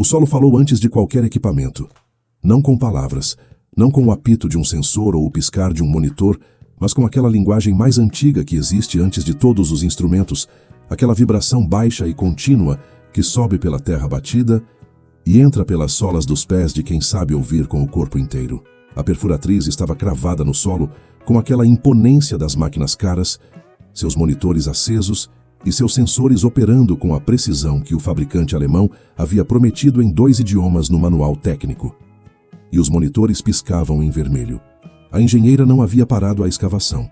O solo falou antes de qualquer equipamento. Não com palavras, não com o apito de um sensor ou o piscar de um monitor, mas com aquela linguagem mais antiga que existe antes de todos os instrumentos, aquela vibração baixa e contínua que sobe pela terra batida e entra pelas solas dos pés de quem sabe ouvir com o corpo inteiro. A perfuratriz estava cravada no solo, com aquela imponência das máquinas caras, seus monitores acesos e seus sensores operando com a precisão que o fabricante alemão havia prometido em 2 idiomas no manual técnico. E os monitores piscavam em vermelho. A engenheira não havia parado a escavação.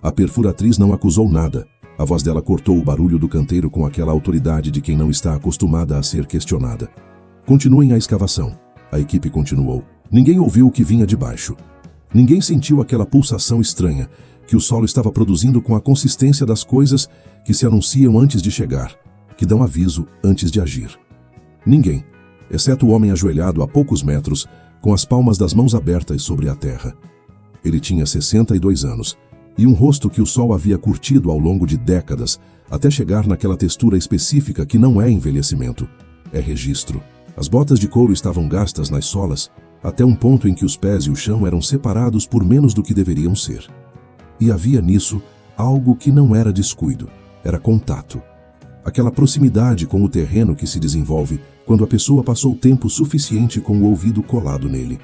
A perfuratriz não acusou nada. A voz dela cortou o barulho do canteiro com aquela autoridade de quem não está acostumada a ser questionada. Continuem a escavação. A equipe continuou. Ninguém ouviu o que vinha de baixo. Ninguém sentiu aquela pulsação estranha que o solo estava produzindo com a consistência das coisas que se anunciam antes de chegar, que dão aviso antes de agir. Ninguém, exceto o homem ajoelhado a poucos metros, com as palmas das mãos abertas sobre a terra. Ele tinha 62 anos e um rosto que o sol havia curtido ao longo de décadas, até chegar naquela textura específica que não é envelhecimento, é registro. As botas de couro estavam gastas nas solas, até um ponto em que os pés e o chão eram separados por menos do que deveriam ser. E havia nisso algo que não era descuido, era contato. Aquela proximidade com o terreno que se desenvolve quando a pessoa passou tempo suficiente com o ouvido colado nele.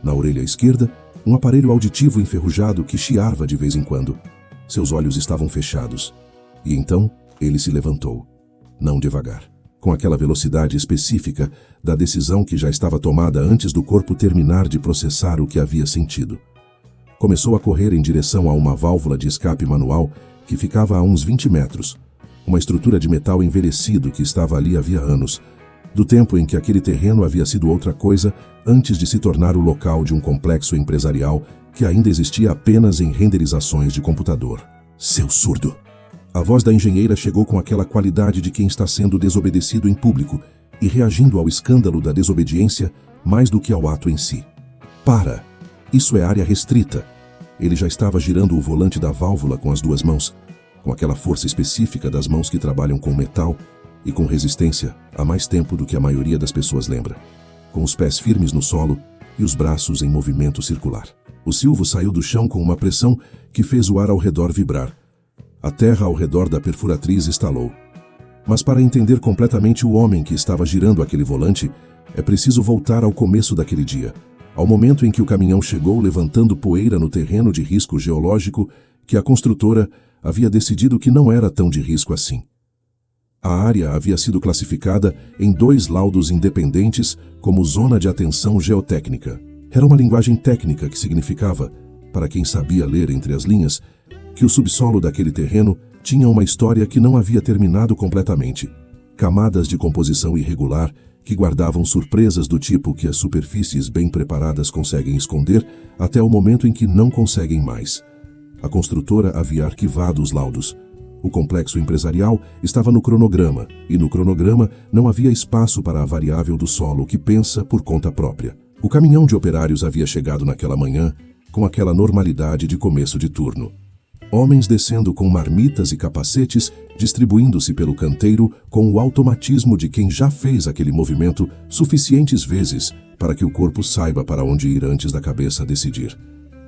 Na orelha esquerda, um aparelho auditivo enferrujado que chiava de vez em quando. Seus olhos estavam fechados. E então, ele se levantou. Não devagar, com aquela velocidade específica da decisão que já estava tomada antes do corpo terminar de processar o que havia sentido. Começou a correr em direção a uma válvula de escape manual que ficava a uns 20 metros. Uma estrutura de metal envelhecido que estava ali havia anos, do tempo em que aquele terreno havia sido outra coisa antes de se tornar o local de um complexo empresarial que ainda existia apenas em renderizações de computador. Seu surdo! A voz da engenheira chegou com aquela qualidade de quem está sendo desobedecido em público e reagindo ao escândalo da desobediência mais do que ao ato em si. Para! Isso é área restrita. Ele já estava girando o volante da válvula com as 2 mãos, com aquela força específica das mãos que trabalham com metal e com resistência há mais tempo do que a maioria das pessoas lembra, com os pés firmes no solo e os braços em movimento circular. O silvo saiu do chão com uma pressão que fez o ar ao redor vibrar. A terra ao redor da perfuratriz estalou. Mas para entender completamente o homem que estava girando aquele volante, é preciso voltar ao começo daquele dia, ao momento em que o caminhão chegou levantando poeira no terreno de risco geológico que a construtora havia decidido que não era tão de risco assim. A área havia sido classificada em 2 laudos independentes como Zona de Atenção Geotécnica. Era uma linguagem técnica que significava, para quem sabia ler entre as linhas, que o subsolo daquele terreno tinha uma história que não havia terminado completamente. Camadas de composição irregular que guardavam surpresas do tipo que as superfícies bem preparadas conseguem esconder até o momento em que não conseguem mais. A construtora havia arquivado os laudos. O complexo empresarial estava no cronograma, e no cronograma não havia espaço para a variável do solo que pensa por conta própria. O caminhão de operários havia chegado naquela manhã com aquela normalidade de começo de turno. Homens descendo com marmitas e capacetes, distribuindo-se pelo canteiro com o automatismo de quem já fez aquele movimento suficientes vezes para que o corpo saiba para onde ir antes da cabeça decidir.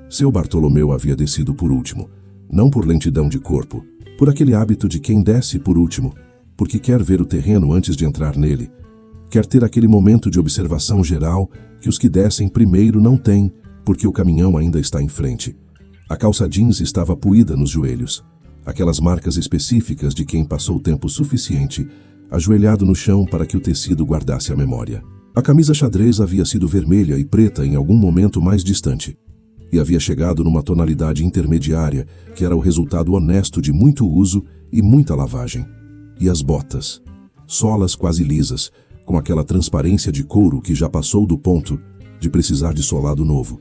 Seu Bartolomeu havia descido por último, não por lentidão de corpo, por aquele hábito de quem desce por último, porque quer ver o terreno antes de entrar nele, quer ter aquele momento de observação geral que os que descem primeiro não têm, porque o caminhão ainda está em frente. A calça jeans estava puída nos joelhos, aquelas marcas específicas de quem passou tempo suficiente ajoelhado no chão para que o tecido guardasse a memória. A camisa xadrez havia sido vermelha e preta em algum momento mais distante, e havia chegado numa tonalidade intermediária que era o resultado honesto de muito uso e muita lavagem. E as botas, solas quase lisas, com aquela transparência de couro que já passou do ponto de precisar de solado novo.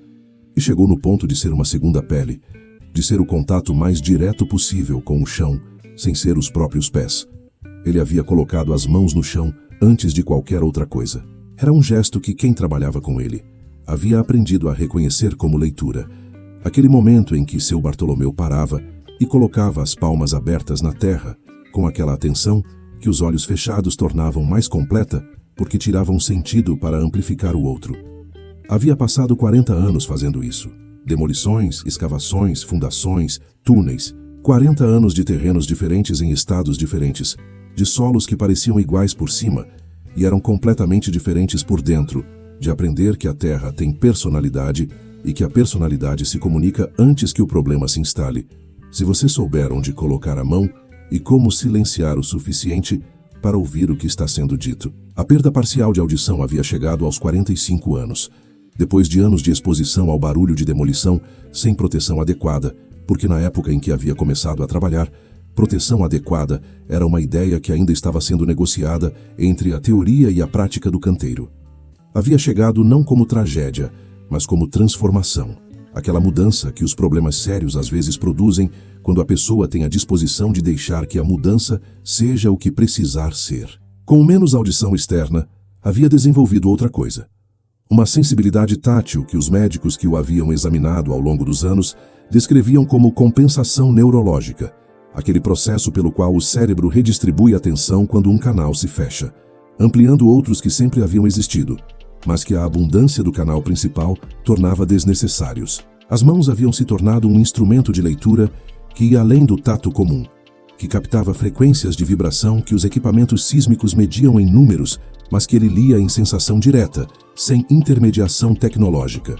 E chegou no ponto de ser uma segunda pele, de ser o contato mais direto possível com o chão, sem ser os próprios pés. Ele havia colocado as mãos no chão antes de qualquer outra coisa. Era um gesto que quem trabalhava com ele havia aprendido a reconhecer como leitura. Aquele momento em que seu Bartolomeu parava e colocava as palmas abertas na terra, com aquela atenção que os olhos fechados tornavam mais completa porque tiravam sentido para amplificar o outro. Havia passado 40 anos fazendo isso. Demolições, escavações, fundações, túneis. 40 anos de terrenos diferentes em estados diferentes, de solos que pareciam iguais por cima e eram completamente diferentes por dentro, de aprender que a Terra tem personalidade e que a personalidade se comunica antes que o problema se instale, se você souber onde colocar a mão e como silenciar o suficiente para ouvir o que está sendo dito. A perda parcial de audição havia chegado aos 45 anos, depois de anos de exposição ao barulho de demolição sem proteção adequada, porque na época em que havia começado a trabalhar, proteção adequada era uma ideia que ainda estava sendo negociada entre a teoria e a prática do canteiro. Havia chegado não como tragédia, mas como transformação. Aquela mudança que os problemas sérios às vezes produzem quando a pessoa tem a disposição de deixar que a mudança seja o que precisar ser. Com menos audição externa, havia desenvolvido outra coisa. Uma sensibilidade tátil que os médicos que o haviam examinado ao longo dos anos descreviam como compensação neurológica, aquele processo pelo qual o cérebro redistribui a atenção quando um canal se fecha, ampliando outros que sempre haviam existido, mas que a abundância do canal principal tornava desnecessários. As mãos haviam se tornado um instrumento de leitura que ia além do tato comum, que captava frequências de vibração que os equipamentos sísmicos mediam em números, mas que ele lia em sensação direta, sem intermediação tecnológica.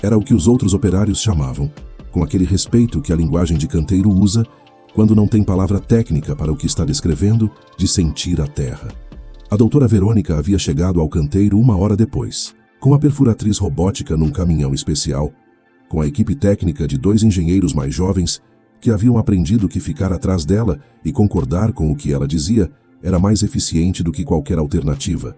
Era o que os outros operários chamavam, com aquele respeito que a linguagem de canteiro usa, quando não tem palavra técnica para o que está descrevendo, de sentir a terra. A doutora Verônica havia chegado ao canteiro 1 hora depois, com a perfuratriz robótica num caminhão especial, com a equipe técnica de 2 engenheiros mais jovens que haviam aprendido que ficar atrás dela e concordar com o que ela dizia era mais eficiente do que qualquer alternativa,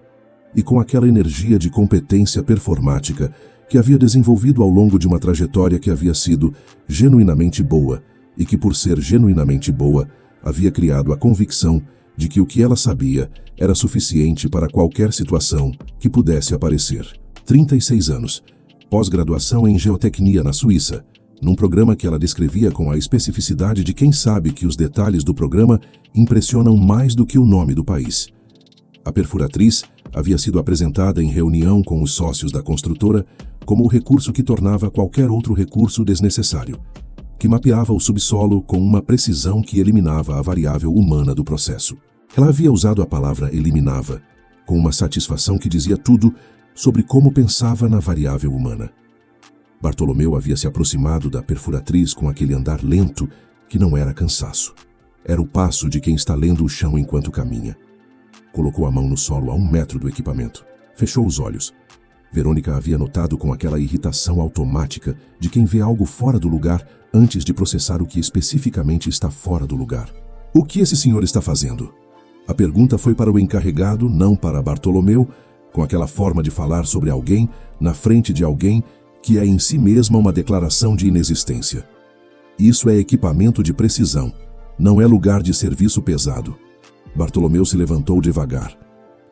e com aquela energia de competência performática que havia desenvolvido ao longo de uma trajetória que havia sido genuinamente boa e que, por ser genuinamente boa, havia criado a convicção de que o que ela sabia era suficiente para qualquer situação que pudesse aparecer. 36 anos, pós-graduação em geotecnia na Suíça, num programa que ela descrevia com a especificidade de quem sabe que os detalhes do programa impressionam mais do que o nome do país. A perfuratriz havia sido apresentada em reunião com os sócios da construtora como o recurso que tornava qualquer outro recurso desnecessário, que mapeava o subsolo com uma precisão que eliminava a variável humana do processo. Ela havia usado a palavra eliminava, com uma satisfação que dizia tudo sobre como pensava na variável humana. Bartolomeu havia se aproximado da perfuratriz com aquele andar lento que não era cansaço. Era o passo de quem está lendo o chão enquanto caminha. Colocou a mão no solo a 1 metro do equipamento. Fechou os olhos. Verônica havia notado com aquela irritação automática de quem vê algo fora do lugar antes de processar o que especificamente está fora do lugar. O que esse senhor está fazendo? A pergunta foi para o encarregado, não para Bartolomeu, com aquela forma de falar sobre alguém na frente de alguém que é em si mesma uma declaração de inexistência. Isso é equipamento de precisão, não é lugar de serviço pesado. Bartolomeu se levantou devagar.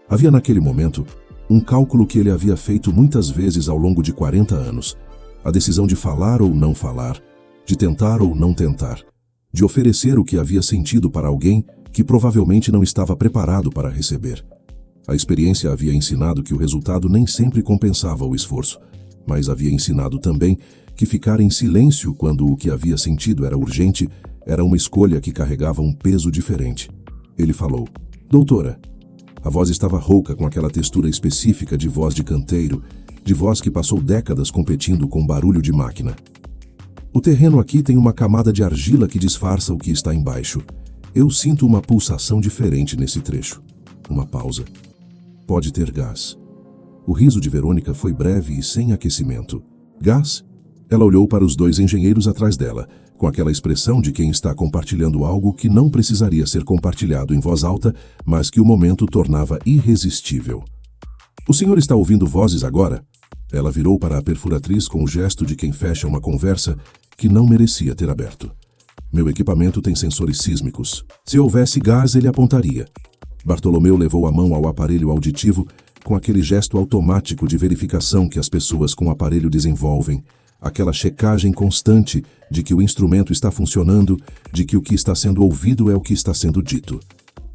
Havia naquele momento um cálculo que ele havia feito muitas vezes ao longo de 40 anos. A decisão de falar ou não falar, de tentar ou não tentar, de oferecer o que havia sentido para alguém que provavelmente não estava preparado para receber. A experiência havia ensinado que o resultado nem sempre compensava o esforço, mas havia ensinado também que ficar em silêncio quando o que havia sentido era urgente era uma escolha que carregava um peso diferente. Ele falou: "Doutora." A voz estava rouca com aquela textura específica de voz de canteiro, de voz que passou décadas competindo com barulho de máquina. "O terreno aqui tem uma camada de argila que disfarça o que está embaixo. Eu sinto uma pulsação diferente nesse trecho." Uma pausa. "Pode ter gás." O riso de Verônica foi breve e sem aquecimento. "Gás?" Ela olhou para os 2 engenheiros atrás dela, com aquela expressão de quem está compartilhando algo que não precisaria ser compartilhado em voz alta, mas que o momento tornava irresistível. "O senhor está ouvindo vozes agora?" Ela virou para a perfuratriz com o gesto de quem fecha uma conversa que não merecia ter aberto. "Meu equipamento tem sensores sísmicos. Se houvesse gás, ele apontaria." Bartolomeu levou a mão ao aparelho auditivo com aquele gesto automático de verificação que as pessoas com o aparelho desenvolvem, aquela checagem constante de que o instrumento está funcionando, de que o que está sendo ouvido é o que está sendo dito.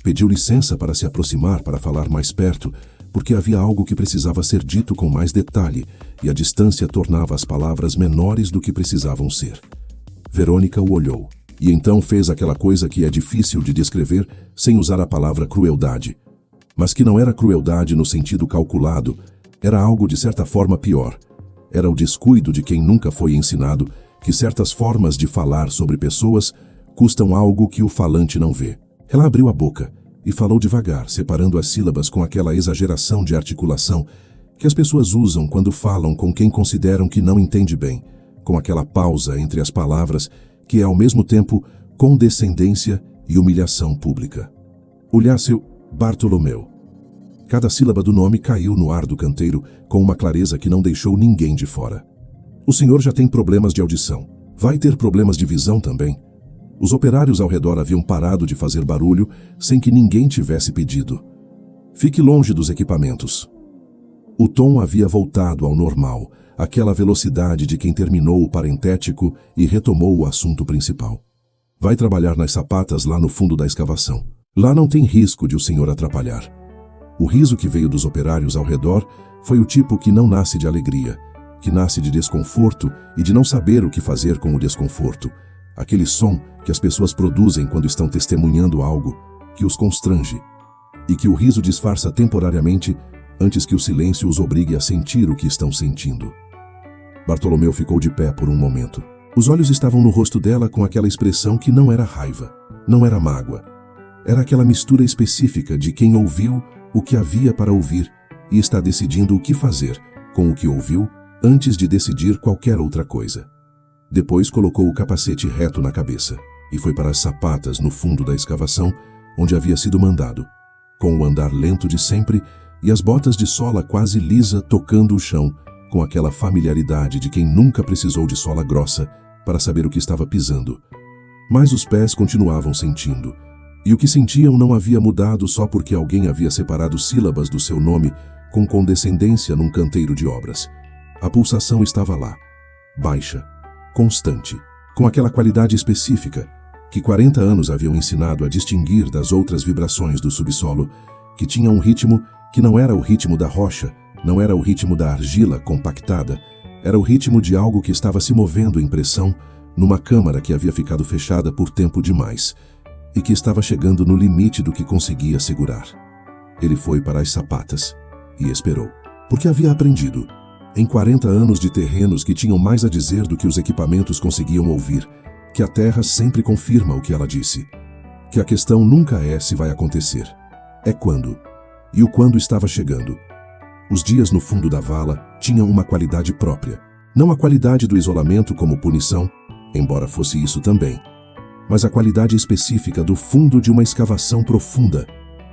Pediu licença para se aproximar para falar mais perto, porque havia algo que precisava ser dito com mais detalhe, e a distância tornava as palavras menores do que precisavam ser. Verônica o olhou, e então fez aquela coisa que é difícil de descrever sem usar a palavra crueldade. Mas que não era crueldade no sentido calculado, era algo de certa forma pior. Era o descuido de quem nunca foi ensinado que certas formas de falar sobre pessoas custam algo que o falante não vê. Ela abriu a boca e falou devagar, separando as sílabas com aquela exageração de articulação que as pessoas usam quando falam com quem consideram que não entende bem, com aquela pausa entre as palavras que é ao mesmo tempo condescendência e humilhação pública. Olhasse Bartolomeu. Cada sílaba do nome caiu no ar do canteiro com uma clareza que não deixou ninguém de fora. O senhor já tem problemas de audição. Vai ter problemas de visão também. Os operários ao redor haviam parado de fazer barulho sem que ninguém tivesse pedido. Fique longe dos equipamentos. O tom havia voltado ao normal, aquela velocidade de quem terminou o parentético e retomou o assunto principal. Vai trabalhar nas sapatas lá no fundo da escavação. Lá não tem risco de o senhor atrapalhar. O riso que veio dos operários ao redor foi o tipo que não nasce de alegria, que nasce de desconforto e de não saber o que fazer com o desconforto. Aquele som que as pessoas produzem quando estão testemunhando algo que os constrange e que o riso disfarça temporariamente antes que o silêncio os obrigue a sentir o que estão sentindo. Bartolomeu ficou de pé por um momento. Os olhos estavam no rosto dela com aquela expressão que não era raiva, não era mágoa. Era aquela mistura específica de quem ouviu o que havia para ouvir e está decidindo o que fazer com o que ouviu antes de decidir qualquer outra coisa. Depois colocou o capacete reto na cabeça e foi para as sapatas no fundo da escavação, onde havia sido mandado, com o andar lento de sempre e as botas de sola quase lisa tocando o chão, com aquela familiaridade de quem nunca precisou de sola grossa para saber o que estava pisando. Mas os pés continuavam sentindo, e o que sentiam não havia mudado só porque alguém havia separado sílabas do seu nome com condescendência num canteiro de obras. A pulsação estava lá, baixa, constante, com aquela qualidade específica que 40 anos haviam ensinado a distinguir das outras vibrações do subsolo, que tinha um ritmo que não era o ritmo da rocha, não era o ritmo da argila compactada, era o ritmo de algo que estava se movendo em pressão numa câmara que havia ficado fechada por tempo demais e que estava chegando no limite do que conseguia segurar. Ele foi para as sapatas e esperou, porque havia aprendido, em 40 anos de terrenos que tinham mais a dizer do que os equipamentos conseguiam ouvir, que a terra sempre confirma o que ela disse, que a questão nunca é se vai acontecer, é quando. E o quando estava chegando. Os dias no fundo da vala tinham uma qualidade própria, não a qualidade do isolamento como punição, embora fosse isso também, mas a qualidade específica do fundo de uma escavação profunda,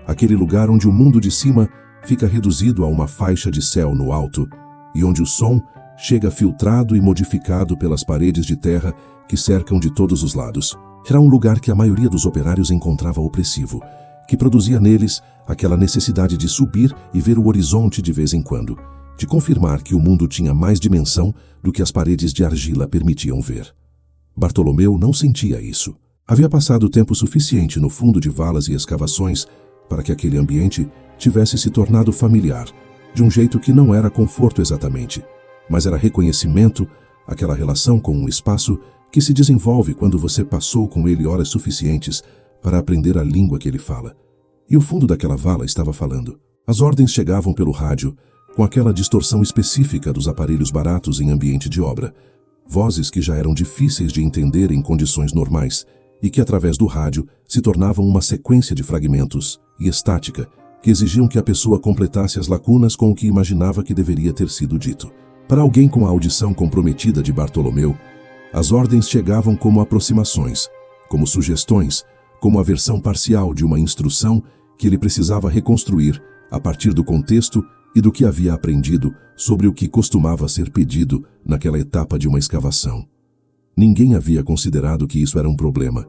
aquele lugar onde o mundo de cima fica reduzido a uma faixa de céu no alto, e onde o som chega filtrado e modificado pelas paredes de terra que cercam de todos os lados. Era um lugar que a maioria dos operários encontrava opressivo, que produzia neles aquela necessidade de subir e ver o horizonte de vez em quando, de confirmar que o mundo tinha mais dimensão do que as paredes de argila permitiam ver. Bartolomeu não sentia isso. Havia passado tempo suficiente no fundo de valas e escavações para que aquele ambiente tivesse se tornado familiar, de um jeito que não era conforto exatamente, mas era reconhecimento, aquela relação com um espaço que se desenvolve quando você passou com ele horas suficientes para aprender a língua que ele fala. E o fundo daquela vala estava falando. As ordens chegavam pelo rádio, com aquela distorção específica dos aparelhos baratos em ambiente de obra. Vozes que já eram difíceis de entender em condições normais e que, através do rádio, se tornavam uma sequência de fragmentos e estática que exigiam que a pessoa completasse as lacunas com o que imaginava que deveria ter sido dito. Para alguém com a audição comprometida de Bartolomeu, as ordens chegavam como aproximações, como sugestões, como a versão parcial de uma instrução que ele precisava reconstruir a partir do contexto e do que havia aprendido sobre o que costumava ser pedido naquela etapa de uma escavação. Ninguém havia considerado que isso era um problema.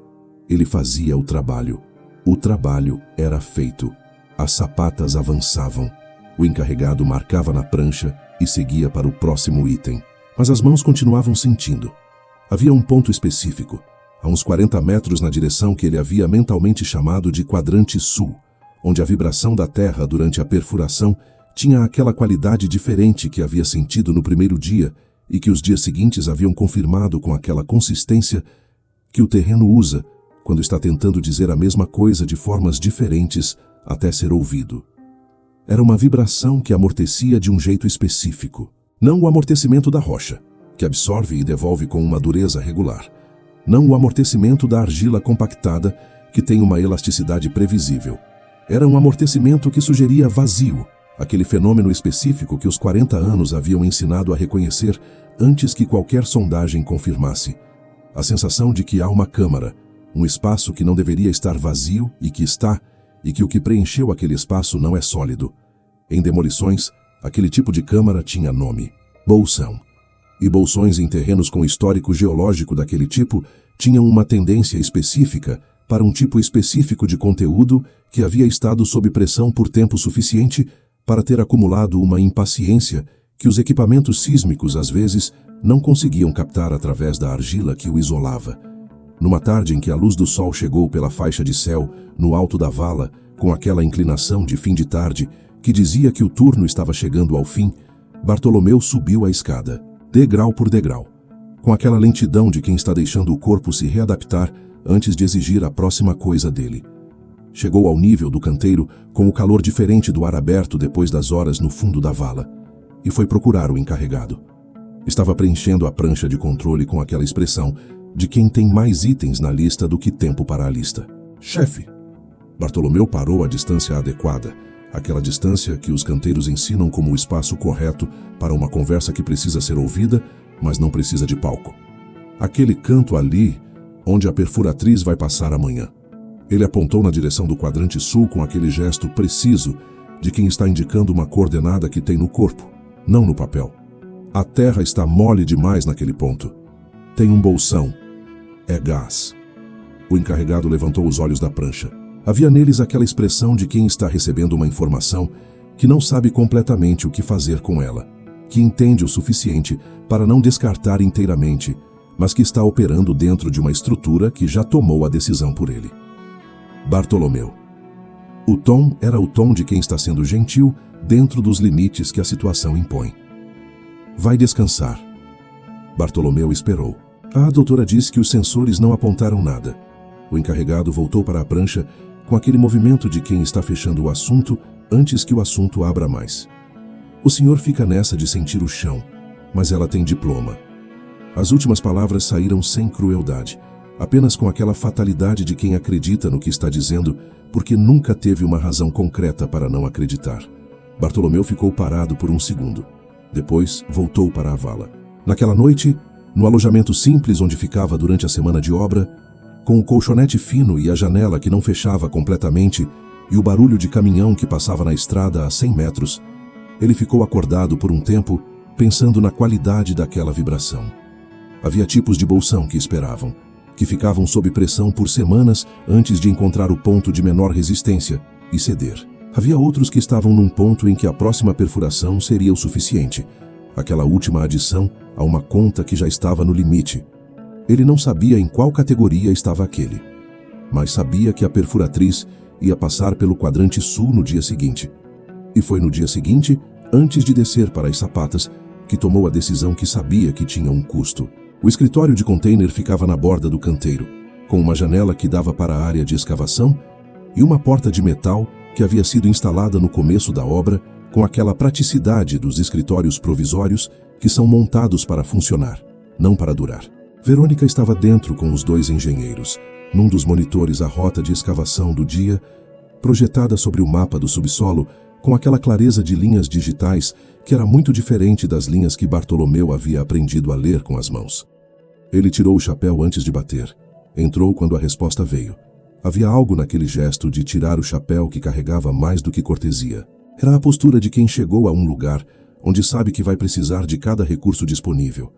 Ele fazia o trabalho. O trabalho era feito. As sapatas avançavam. O encarregado marcava na prancha e seguia para o próximo item. Mas as mãos continuavam sentindo. Havia um ponto específico, a uns 40 metros na direção que ele havia mentalmente chamado de quadrante sul, onde a vibração da terra durante a perfuração tinha aquela qualidade diferente que havia sentido no primeiro dia e que os dias seguintes haviam confirmado com aquela consistência que o terreno usa quando está tentando dizer a mesma coisa de formas diferentes até ser ouvido. Era uma vibração que amortecia de um jeito específico. Não o amortecimento da rocha, que absorve e devolve com uma dureza regular. Não o amortecimento da argila compactada, que tem uma elasticidade previsível. Era um amortecimento que sugeria vazio, aquele fenômeno específico que os 40 anos haviam ensinado a reconhecer antes que qualquer sondagem confirmasse. A sensação de que há uma câmara, um espaço que não deveria estar vazio e que está, e que o que preencheu aquele espaço não é sólido. Em demolições, aquele tipo de câmara tinha nome: bolsão. E bolsões em terrenos com histórico geológico daquele tipo tinham uma tendência específica para um tipo específico de conteúdo que havia estado sob pressão por tempo suficiente para ter acumulado uma impaciência que os equipamentos sísmicos às vezes não conseguiam captar através da argila que o isolava. Numa tarde em que a luz do sol chegou pela faixa de céu no alto da vala, com aquela inclinação de fim de tarde que dizia que o turno estava chegando ao fim, Bartolomeu subiu a escada, degrau por degrau, com aquela lentidão de quem está deixando o corpo se readaptar antes de exigir a próxima coisa dele. Chegou ao nível do canteiro com o calor diferente do ar aberto depois das horas no fundo da vala, e foi procurar o encarregado. Estava preenchendo a prancha de controle com aquela expressão de quem tem mais itens na lista do que tempo para a lista. Chefe! Bartolomeu parou à distância adequada, aquela distância que os canteiros ensinam como o espaço correto para uma conversa que precisa ser ouvida, mas não precisa de palco. Aquele canto ali, onde a perfuratriz vai passar amanhã. Ele apontou na direção do quadrante sul com aquele gesto preciso de quem está indicando uma coordenada que tem no corpo, não no papel. A terra está mole demais naquele ponto. Tem um bolsão. É gás. O encarregado levantou os olhos da prancha. Havia neles aquela expressão de quem está recebendo uma informação que não sabe completamente o que fazer com ela, que entende o suficiente para não descartar inteiramente, mas que está operando dentro de uma estrutura que já tomou a decisão por ele. Bartolomeu. O tom era o tom de quem está sendo gentil dentro dos limites que a situação impõe. Vai descansar. Bartolomeu esperou. A doutora disse que os sensores não apontaram nada. O encarregado voltou para a prancha com aquele movimento de quem está fechando o assunto antes que o assunto abra mais. O senhor fica nessa de sentir o chão, mas ela tem diploma. As últimas palavras saíram sem crueldade, apenas com aquela fatalidade de quem acredita no que está dizendo, porque nunca teve uma razão concreta para não acreditar. Bartolomeu ficou parado por um segundo. Depois, voltou para a vala. Naquela noite, no alojamento simples onde ficava durante a semana de obra, com o colchonete fino e a janela que não fechava completamente e o barulho de caminhão que passava na estrada a 100 metros, ele ficou acordado por um tempo, pensando na qualidade daquela vibração. Havia tipos de bolsão que esperavam, que ficavam sob pressão por semanas antes de encontrar o ponto de menor resistência e ceder. Havia outros que estavam num ponto em que a próxima perfuração seria o suficiente, aquela última adição a uma conta que já estava no limite. Ele não sabia em qual categoria estava aquele, mas sabia que a perfuratriz ia passar pelo quadrante sul no dia seguinte. E foi no dia seguinte, antes de descer para as sapatas, que tomou a decisão que sabia que tinha um custo. O escritório de container ficava na borda do canteiro, com uma janela que dava para a área de escavação e uma porta de metal que havia sido instalada no começo da obra com aquela praticidade dos escritórios provisórios que são montados para funcionar, não para durar. Verônica estava dentro com os dois engenheiros, num dos monitores a rota de escavação do dia, projetada sobre o mapa do subsolo, com aquela clareza de linhas digitais que era muito diferente das linhas que Bartolomeu havia aprendido a ler com as mãos. Ele tirou o chapéu antes de bater. Entrou quando a resposta veio. Havia algo naquele gesto de tirar o chapéu que carregava mais do que cortesia. Era a postura de quem chegou a um lugar onde sabe que vai precisar de cada recurso disponível,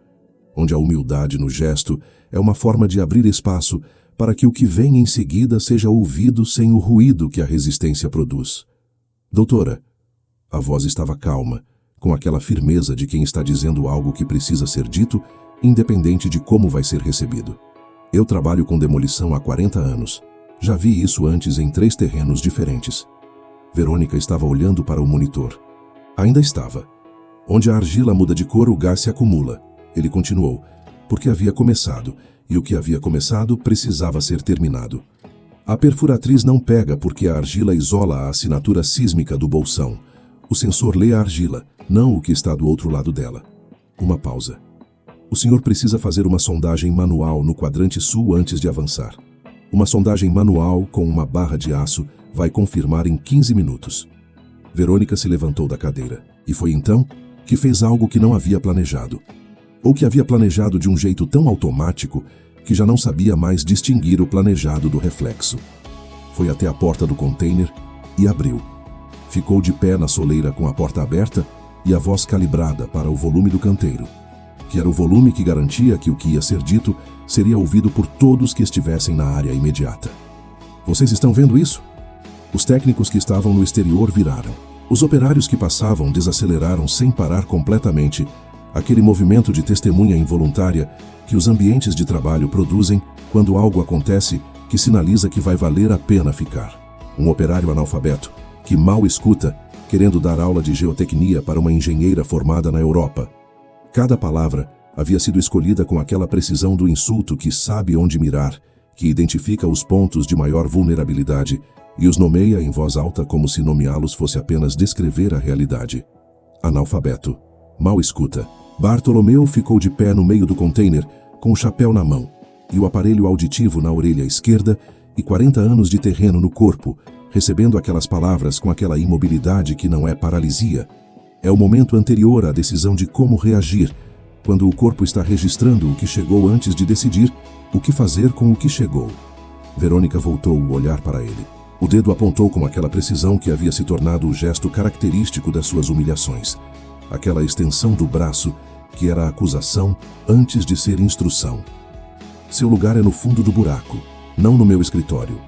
onde a humildade no gesto é uma forma de abrir espaço para que o que vem em seguida seja ouvido sem o ruído que a resistência produz. Doutora, a voz estava calma, com aquela firmeza de quem está dizendo algo que precisa ser dito, independente de como vai ser recebido. Eu trabalho com demolição há 40 anos. Já vi isso antes em 3 terrenos diferentes. Verônica estava olhando para o monitor. Ainda estava. Onde a argila muda de cor, o gás se acumula. Ele continuou, porque havia começado, e o que havia começado precisava ser terminado. A perfuratriz não pega porque a argila isola a assinatura sísmica do bolsão. O sensor lê a argila, não o que está do outro lado dela. Uma pausa. O senhor precisa fazer uma sondagem manual no quadrante sul antes de avançar. Uma sondagem manual com uma barra de aço vai confirmar em 15 minutos. Verônica se levantou da cadeira, e foi então que fez algo que não havia planejado. Ou que havia planejado de um jeito tão automático que já não sabia mais distinguir o planejado do reflexo. Foi até a porta do container e abriu. Ficou de pé na soleira com a porta aberta e a voz calibrada para o volume do canteiro, que era o volume que garantia que o que ia ser dito seria ouvido por todos que estivessem na área imediata. Vocês estão vendo isso? Os técnicos que estavam no exterior viraram. Os operários que passavam desaceleraram sem parar completamente, aquele movimento de testemunha involuntária que os ambientes de trabalho produzem quando algo acontece que sinaliza que vai valer a pena ficar. Um operário analfabeto, que mal escuta, querendo dar aula de geotecnia para uma engenheira formada na Europa. Cada palavra havia sido escolhida com aquela precisão do insulto que sabe onde mirar, que identifica os pontos de maior vulnerabilidade e os nomeia em voz alta como se nomeá-los fosse apenas descrever a realidade. Analfabeto. Mal escuta. Bartolomeu ficou de pé no meio do container, com o chapéu na mão, e o aparelho auditivo na orelha esquerda e 40 anos de terreno no corpo, recebendo aquelas palavras com aquela imobilidade que não é paralisia. É o momento anterior à decisão de como reagir, quando o corpo está registrando o que chegou antes de decidir o que fazer com o que chegou. Verônica voltou o olhar para ele. O dedo apontou com aquela precisão que havia se tornado o gesto característico das suas humilhações. Aquela extensão do braço que era acusação antes de ser instrução. Seu lugar é no fundo do buraco, não no meu escritório.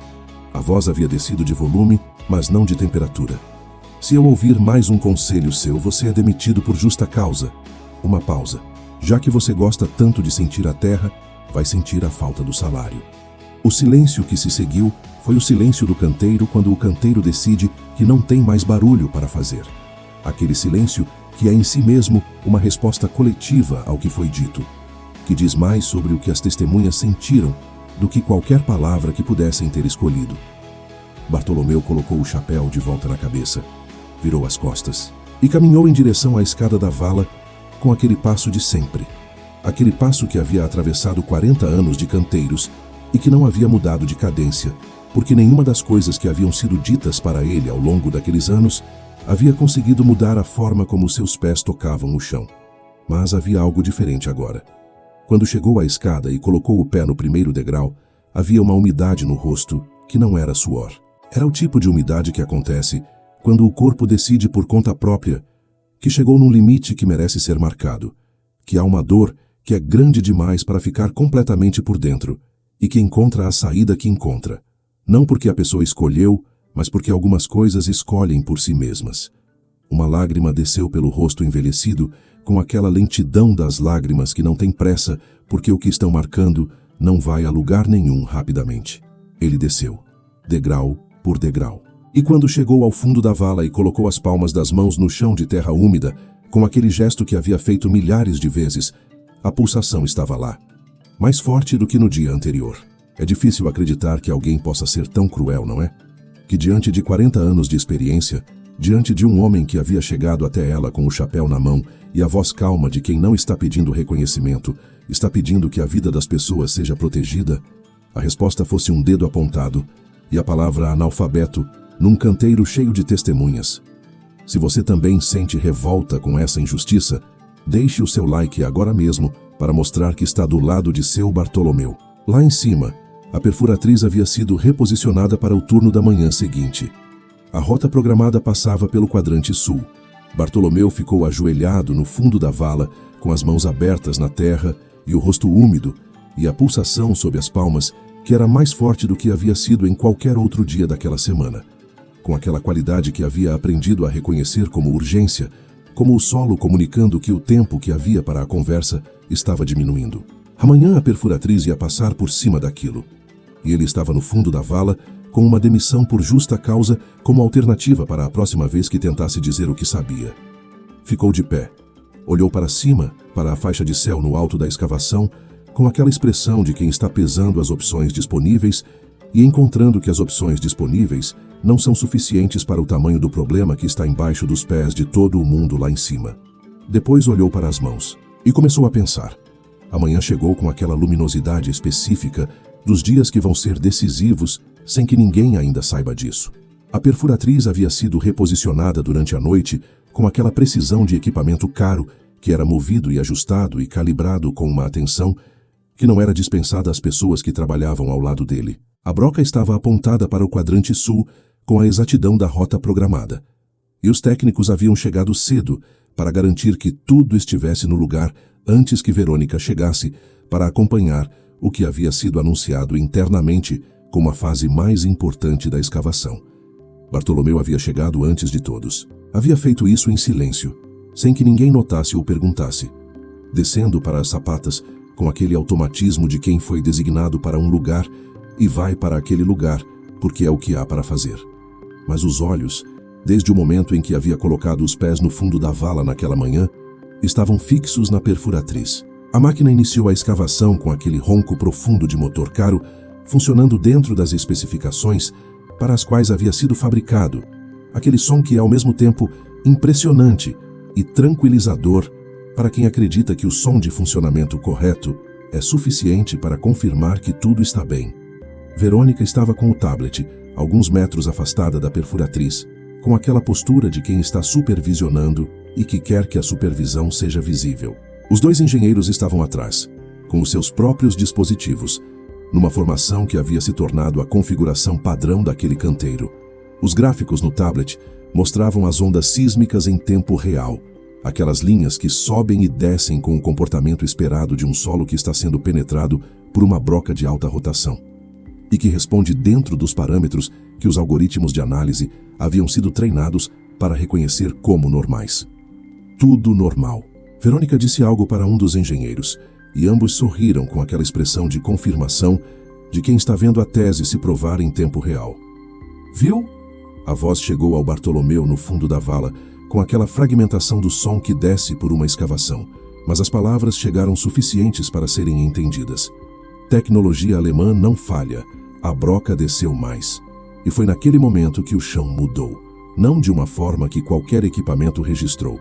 A voz havia descido de volume, mas não de temperatura. Se eu ouvir mais um conselho seu, você é demitido por justa causa. Uma pausa. Já que você gosta tanto de sentir a terra, vai sentir a falta do salário. O silêncio que se seguiu foi o silêncio do canteiro quando o canteiro decide que não tem mais barulho para fazer. Aquele silêncio que é em si mesmo uma resposta coletiva ao que foi dito, que diz mais sobre o que as testemunhas sentiram do que qualquer palavra que pudessem ter escolhido. Bartolomeu colocou o chapéu de volta na cabeça, virou as costas e caminhou em direção à escada da vala com aquele passo de sempre. Aquele passo que havia atravessado 40 anos de canteiros e que não havia mudado de cadência, porque nenhuma das coisas que haviam sido ditas para ele ao longo daqueles anos havia conseguido mudar a forma como seus pés tocavam o chão. Mas havia algo diferente agora. Quando chegou à escada e colocou o pé no primeiro degrau, havia uma umidade no rosto que não era suor. Era o tipo de umidade que acontece quando o corpo decide por conta própria que chegou num limite que merece ser marcado, que há uma dor que é grande demais para ficar completamente por dentro e que encontra a saída que encontra. Não porque a pessoa escolheu, mas porque algumas coisas escolhem por si mesmas. Uma lágrima desceu pelo rosto envelhecido, com aquela lentidão das lágrimas que não tem pressa, porque o que estão marcando não vai a lugar nenhum rapidamente. Ele desceu, degrau por degrau. E quando chegou ao fundo da vala e colocou as palmas das mãos no chão de terra úmida, com aquele gesto que havia feito milhares de vezes, a pulsação estava lá, mais forte do que no dia anterior. É difícil acreditar que alguém possa ser tão cruel, não é? Que diante de 40 anos de experiência, diante de um homem que havia chegado até ela com o chapéu na mão e a voz calma de quem não está pedindo reconhecimento, está pedindo que a vida das pessoas seja protegida, a resposta fosse um dedo apontado e a palavra analfabeto num canteiro cheio de testemunhas. Se você também sente revolta com essa injustiça, deixe o seu like agora mesmo para mostrar que está do lado de seu Bartolomeu. Lá em cima, a perfuratriz havia sido reposicionada para o turno da manhã seguinte. A rota programada passava pelo quadrante sul. Bartolomeu ficou ajoelhado no fundo da vala, com as mãos abertas na terra e o rosto úmido, e a pulsação sob as palmas, que era mais forte do que havia sido em qualquer outro dia daquela semana. Com aquela qualidade que havia aprendido a reconhecer como urgência, como o solo comunicando que o tempo que havia para a conversa estava diminuindo. Amanhã a perfuratriz ia passar por cima daquilo. E ele estava no fundo da vala, com uma demissão por justa causa como alternativa para a próxima vez que tentasse dizer o que sabia. Ficou de pé. Olhou para cima, para a faixa de céu no alto da escavação, com aquela expressão de quem está pesando as opções disponíveis e encontrando que as opções disponíveis não são suficientes para o tamanho do problema que está embaixo dos pés de todo o mundo lá em cima. Depois olhou para as mãos e começou a pensar. Amanhã chegou com aquela luminosidade específica dos dias que vão ser decisivos sem que ninguém ainda saiba disso. A perfuratriz havia sido reposicionada durante a noite com aquela precisão de equipamento caro que era movido e ajustado e calibrado com uma atenção que não era dispensada às pessoas que trabalhavam ao lado dele. A broca estava apontada para o quadrante sul com a exatidão da rota programada. E os técnicos haviam chegado cedo para garantir que tudo estivesse no lugar antes que Verônica chegasse para acompanhar o que havia sido anunciado internamente como a fase mais importante da escavação. Bartolomeu havia chegado antes de todos. Havia feito isso em silêncio, sem que ninguém notasse ou perguntasse. Descendo para as sapatas, com aquele automatismo de quem foi designado para um lugar e vai para aquele lugar porque é o que há para fazer. Mas os olhos, desde o momento em que havia colocado os pés no fundo da vala naquela manhã, estavam fixos na perfuratriz. A máquina iniciou a escavação com aquele ronco profundo de motor caro, funcionando dentro das especificações para as quais havia sido fabricado. Aquele som que é ao mesmo tempo impressionante e tranquilizador para quem acredita que o som de funcionamento correto é suficiente para confirmar que tudo está bem. Verônica estava com o tablet, alguns metros afastada da perfuratriz, com aquela postura de quem está supervisionando e que quer que a supervisão seja visível. Os dois engenheiros estavam atrás, com os seus próprios dispositivos, numa formação que havia se tornado a configuração padrão daquele canteiro. Os gráficos no tablet mostravam as ondas sísmicas em tempo real, aquelas linhas que sobem e descem com o comportamento esperado de um solo que está sendo penetrado por uma broca de alta rotação, e que responde dentro dos parâmetros que os algoritmos de análise haviam sido treinados para reconhecer como normais. Tudo normal. Verônica disse algo para um dos engenheiros, e ambos sorriram com aquela expressão de confirmação de quem está vendo a tese se provar em tempo real. Viu? A voz chegou ao Bartolomeu no fundo da vala, com aquela fragmentação do som que desce por uma escavação, mas as palavras chegaram suficientes para serem entendidas. Tecnologia alemã não falha, a broca desceu mais. E foi naquele momento que o chão mudou, não de uma forma que qualquer equipamento registrou.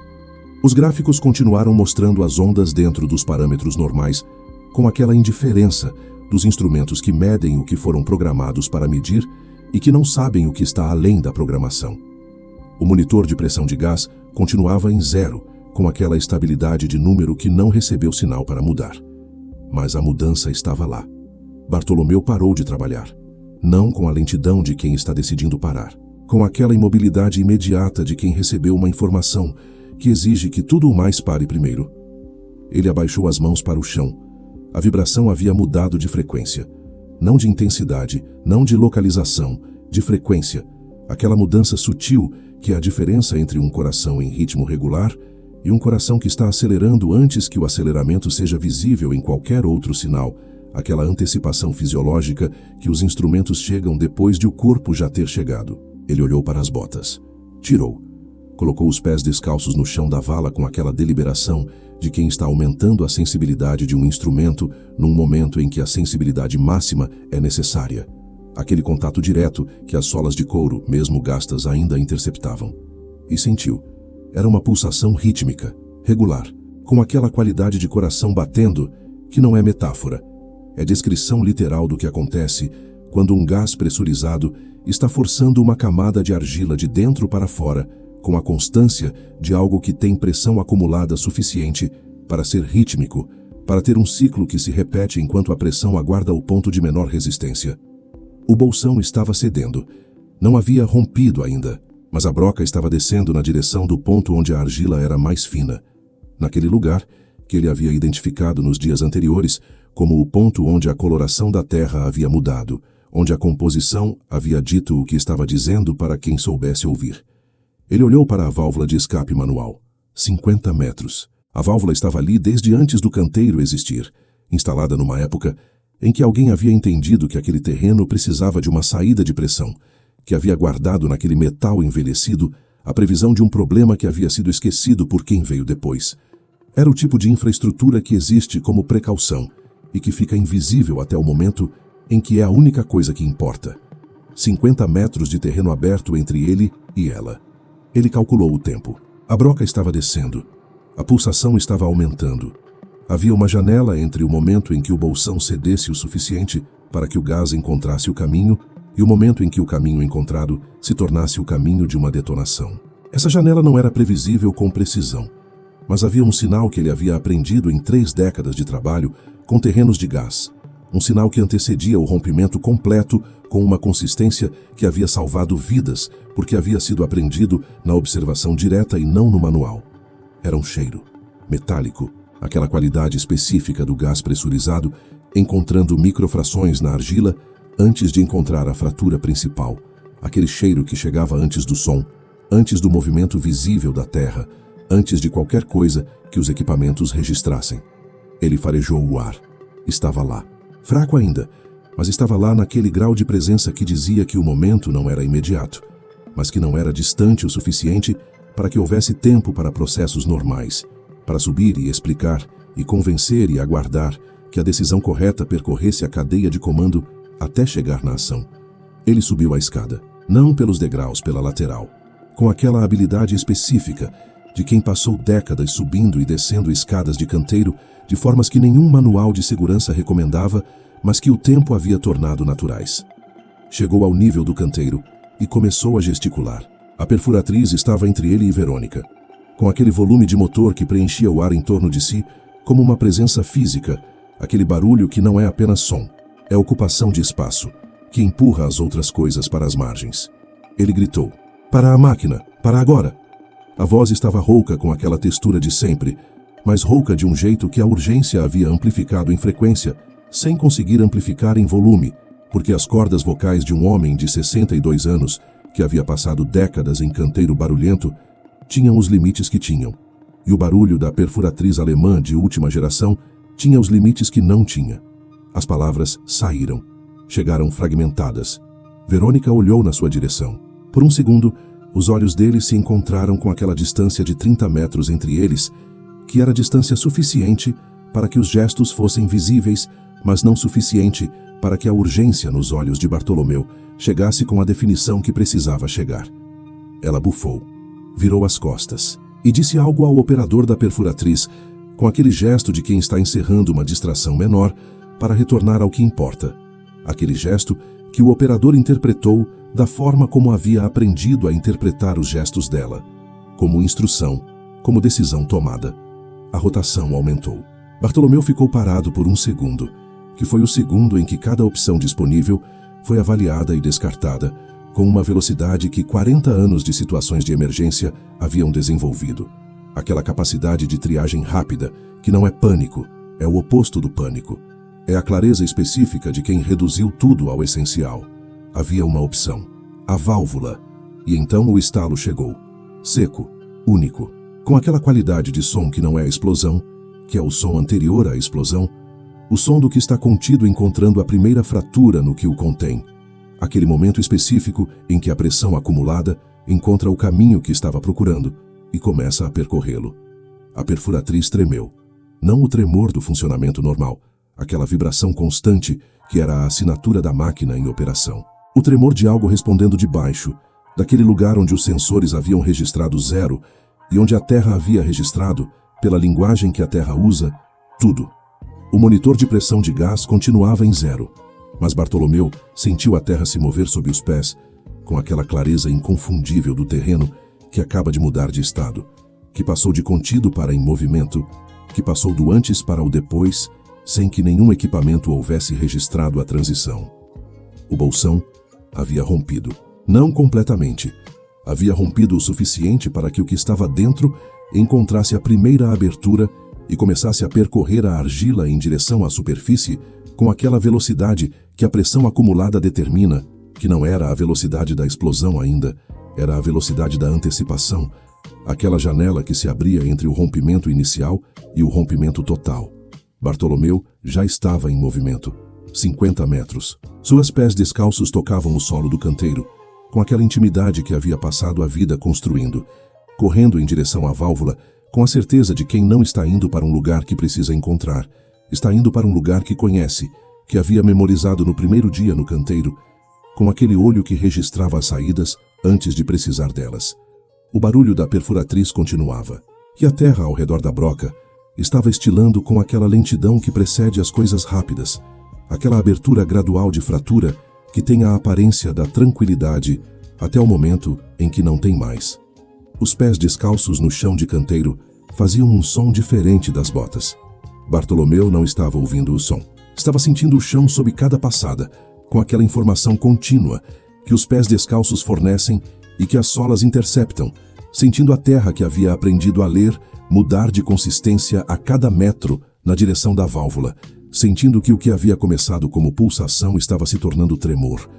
Os gráficos continuaram mostrando as ondas dentro dos parâmetros normais, com aquela indiferença dos instrumentos que medem o que foram programados para medir e que não sabem o que está além da programação. O monitor de pressão de gás continuava em 0, com aquela estabilidade de número que não recebeu sinal para mudar. Mas a mudança estava lá. Bartolomeu parou de trabalhar. Não com a lentidão de quem está decidindo parar, com aquela imobilidade imediata de quem recebeu uma informação que exige que tudo o mais pare primeiro. Ele abaixou as mãos para o chão. A vibração havia mudado de frequência. Não de intensidade, não de localização, de frequência. Aquela mudança sutil que é a diferença entre um coração em ritmo regular e um coração que está acelerando antes que o aceleramento seja visível em qualquer outro sinal, aquela antecipação fisiológica que os instrumentos chegam depois de o corpo já ter chegado. Ele olhou para as botas. Tirou. Colocou os pés descalços no chão da vala com aquela deliberação de quem está aumentando a sensibilidade de um instrumento num momento em que a sensibilidade máxima é necessária. Aquele contato direto que as solas de couro, mesmo gastas, ainda interceptavam. E sentiu. Era uma pulsação rítmica, regular, com aquela qualidade de coração batendo que não é metáfora. É descrição literal do que acontece quando um gás pressurizado está forçando uma camada de argila de dentro para fora, com a constância de algo que tem pressão acumulada suficiente para ser rítmico, para ter um ciclo que se repete enquanto a pressão aguarda o ponto de menor resistência. O bolsão estava cedendo. Não havia rompido ainda, mas a broca estava descendo na direção do ponto onde a argila era mais fina. Naquele lugar, que ele havia identificado nos dias anteriores como o ponto onde a coloração da terra havia mudado, onde a composição havia dito o que estava dizendo para quem soubesse ouvir. Ele olhou para a válvula de escape manual. 50 metros. A válvula estava ali desde antes do canteiro existir, instalada numa época em que alguém havia entendido que aquele terreno precisava de uma saída de pressão, que havia guardado naquele metal envelhecido a previsão de um problema que havia sido esquecido por quem veio depois. Era o tipo de infraestrutura que existe como precaução e que fica invisível até o momento em que é a única coisa que importa. 50 metros de terreno aberto entre ele e ela. Ele calculou o tempo. A broca estava descendo. A pulsação estava aumentando. Havia uma janela entre o momento em que o bolsão cedesse o suficiente para que o gás encontrasse o caminho e o momento em que o caminho encontrado se tornasse o caminho de uma detonação. Essa janela não era previsível com precisão, mas havia um sinal que ele havia aprendido em 3 décadas de trabalho com terrenos de gás. Um sinal que antecedia o rompimento completo com uma consistência que havia salvado vidas, porque havia sido aprendido na observação direta e não no manual. Era um cheiro metálico, aquela qualidade específica do gás pressurizado, encontrando microfrações na argila antes de encontrar a fratura principal. Aquele cheiro que chegava antes do som, antes do movimento visível da terra, antes de qualquer coisa que os equipamentos registrassem. Ele farejou o ar. Estava lá. Fraco ainda, mas estava lá naquele grau de presença que dizia que o momento não era imediato, mas que não era distante o suficiente para que houvesse tempo para processos normais, para subir e explicar, e convencer e aguardar que a decisão correta percorresse a cadeia de comando até chegar na ação. Ele subiu a escada, não pelos degraus, pela lateral, com aquela habilidade específica de quem passou décadas subindo e descendo escadas de canteiro de formas que nenhum manual de segurança recomendava, mas que o tempo havia tornado naturais. Chegou ao nível do canteiro e começou a gesticular. A perfuratriz estava entre ele e Verônica, com aquele volume de motor que preenchia o ar em torno de si como uma presença física, aquele barulho que não é apenas som, é ocupação de espaço, que empurra as outras coisas para as margens. Ele gritou: "Para a máquina! Para agora!" A voz estava rouca com aquela textura de sempre, mas rouca de um jeito que a urgência havia amplificado em frequência, sem conseguir amplificar em volume, porque as cordas vocais de um homem de 62 anos, que havia passado décadas em canteiro barulhento, tinham os limites que tinham, e o barulho da perfuratriz alemã de última geração tinha os limites que não tinha. As palavras saíram, chegaram fragmentadas. Verônica olhou na sua direção. Por um segundo, os olhos dele se encontraram com aquela distância de 30 metros entre eles, que era distância suficiente para que os gestos fossem visíveis, mas não suficiente para que a urgência nos olhos de Bartolomeu chegasse com a definição que precisava chegar. Ela bufou, virou as costas e disse algo ao operador da perfuratriz, com aquele gesto de quem está encerrando uma distração menor para retornar ao que importa. Aquele gesto que o operador interpretou da forma como havia aprendido a interpretar os gestos dela, como instrução, como decisão tomada. A rotação aumentou. Bartolomeu ficou parado por um segundo, que foi o segundo em que cada opção disponível foi avaliada e descartada, com uma velocidade que 40 anos de situações de emergência haviam desenvolvido. Aquela capacidade de triagem rápida, que não é pânico, é o oposto do pânico. É a clareza específica de quem reduziu tudo ao essencial. Havia uma opção, a válvula, e então o estalo chegou. Seco, único, com aquela qualidade de som que não é a explosão, que é o som anterior à explosão, o som do que está contido encontrando a primeira fratura no que o contém. Aquele momento específico em que a pressão acumulada encontra o caminho que estava procurando e começa a percorrê-lo. A perfuratriz tremeu. Não o tremor do funcionamento normal, aquela vibração constante que era a assinatura da máquina em operação. O tremor de algo respondendo de baixo, daquele lugar onde os sensores haviam registrado 0 e onde a Terra havia registrado, pela linguagem que a Terra usa, tudo. O monitor de pressão de gás continuava em 0, mas Bartolomeu sentiu a terra se mover sob os pés, com aquela clareza inconfundível do terreno que acaba de mudar de estado, que passou de contido para em movimento, que passou do antes para o depois, sem que nenhum equipamento houvesse registrado a transição. O bolsão havia rompido. Não completamente. Havia rompido o suficiente para que o que estava dentro encontrasse a primeira abertura e começasse a percorrer a argila em direção à superfície com aquela velocidade que a pressão acumulada determina, que não era a velocidade da explosão ainda, era a velocidade da antecipação, aquela janela que se abria entre o rompimento inicial e o rompimento total. Bartolomeu já estava em movimento. 50 metros. Seus pés descalços tocavam o solo do canteiro, com aquela intimidade que havia passado a vida construindo, correndo em direção à válvula, com a certeza de quem não está indo para um lugar que precisa encontrar, está indo para um lugar que conhece, que havia memorizado no primeiro dia no canteiro, com aquele olho que registrava as saídas antes de precisar delas. O barulho da perfuratriz continuava, e a terra ao redor da broca estava estilando com aquela lentidão que precede as coisas rápidas, aquela abertura gradual de fratura que tem a aparência da tranquilidade até o momento em que não tem mais. Os pés descalços no chão de canteiro faziam um som diferente das botas. Bartolomeu não estava ouvindo o som. Estava sentindo o chão sob cada passada, com aquela informação contínua que os pés descalços fornecem e que as solas interceptam, sentindo a terra que havia aprendido a ler mudar de consistência a cada metro na direção da válvula, sentindo que o que havia começado como pulsação estava se tornando tremor,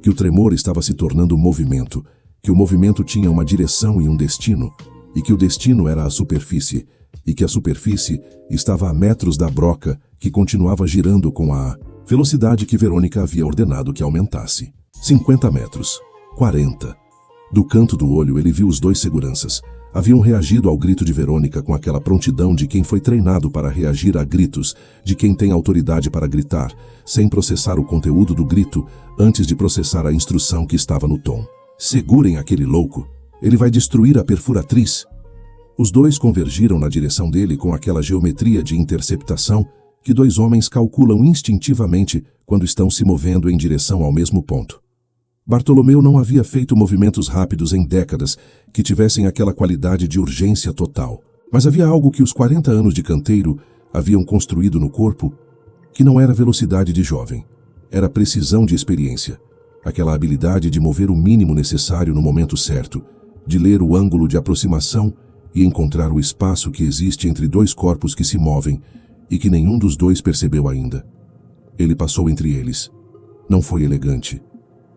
que o tremor estava se tornando movimento, que o movimento tinha uma direção e um destino, e que o destino era a superfície, e que a superfície estava a metros da broca que continuava girando com a velocidade que Verônica havia ordenado que aumentasse. 50 metros. 40. Do canto do olho ele viu os dois seguranças. Haviam reagido ao grito de Verônica com aquela prontidão de quem foi treinado para reagir a gritos, de quem tem autoridade para gritar, sem processar o conteúdo do grito antes de processar a instrução que estava no tom. Segurem aquele louco. Ele vai destruir a perfuratriz. Os dois convergiram na direção dele com aquela geometria de interceptação que dois homens calculam instintivamente quando estão se movendo em direção ao mesmo ponto. Bartolomeu não havia feito movimentos rápidos em décadas que tivessem aquela qualidade de urgência total. Mas havia algo que os 40 anos de canteiro haviam construído no corpo que não era velocidade de jovem, era precisão de experiência. Aquela habilidade de mover o mínimo necessário no momento certo, de ler o ângulo de aproximação e encontrar o espaço que existe entre dois corpos que se movem e que nenhum dos dois percebeu ainda. Ele passou entre eles. Não foi elegante.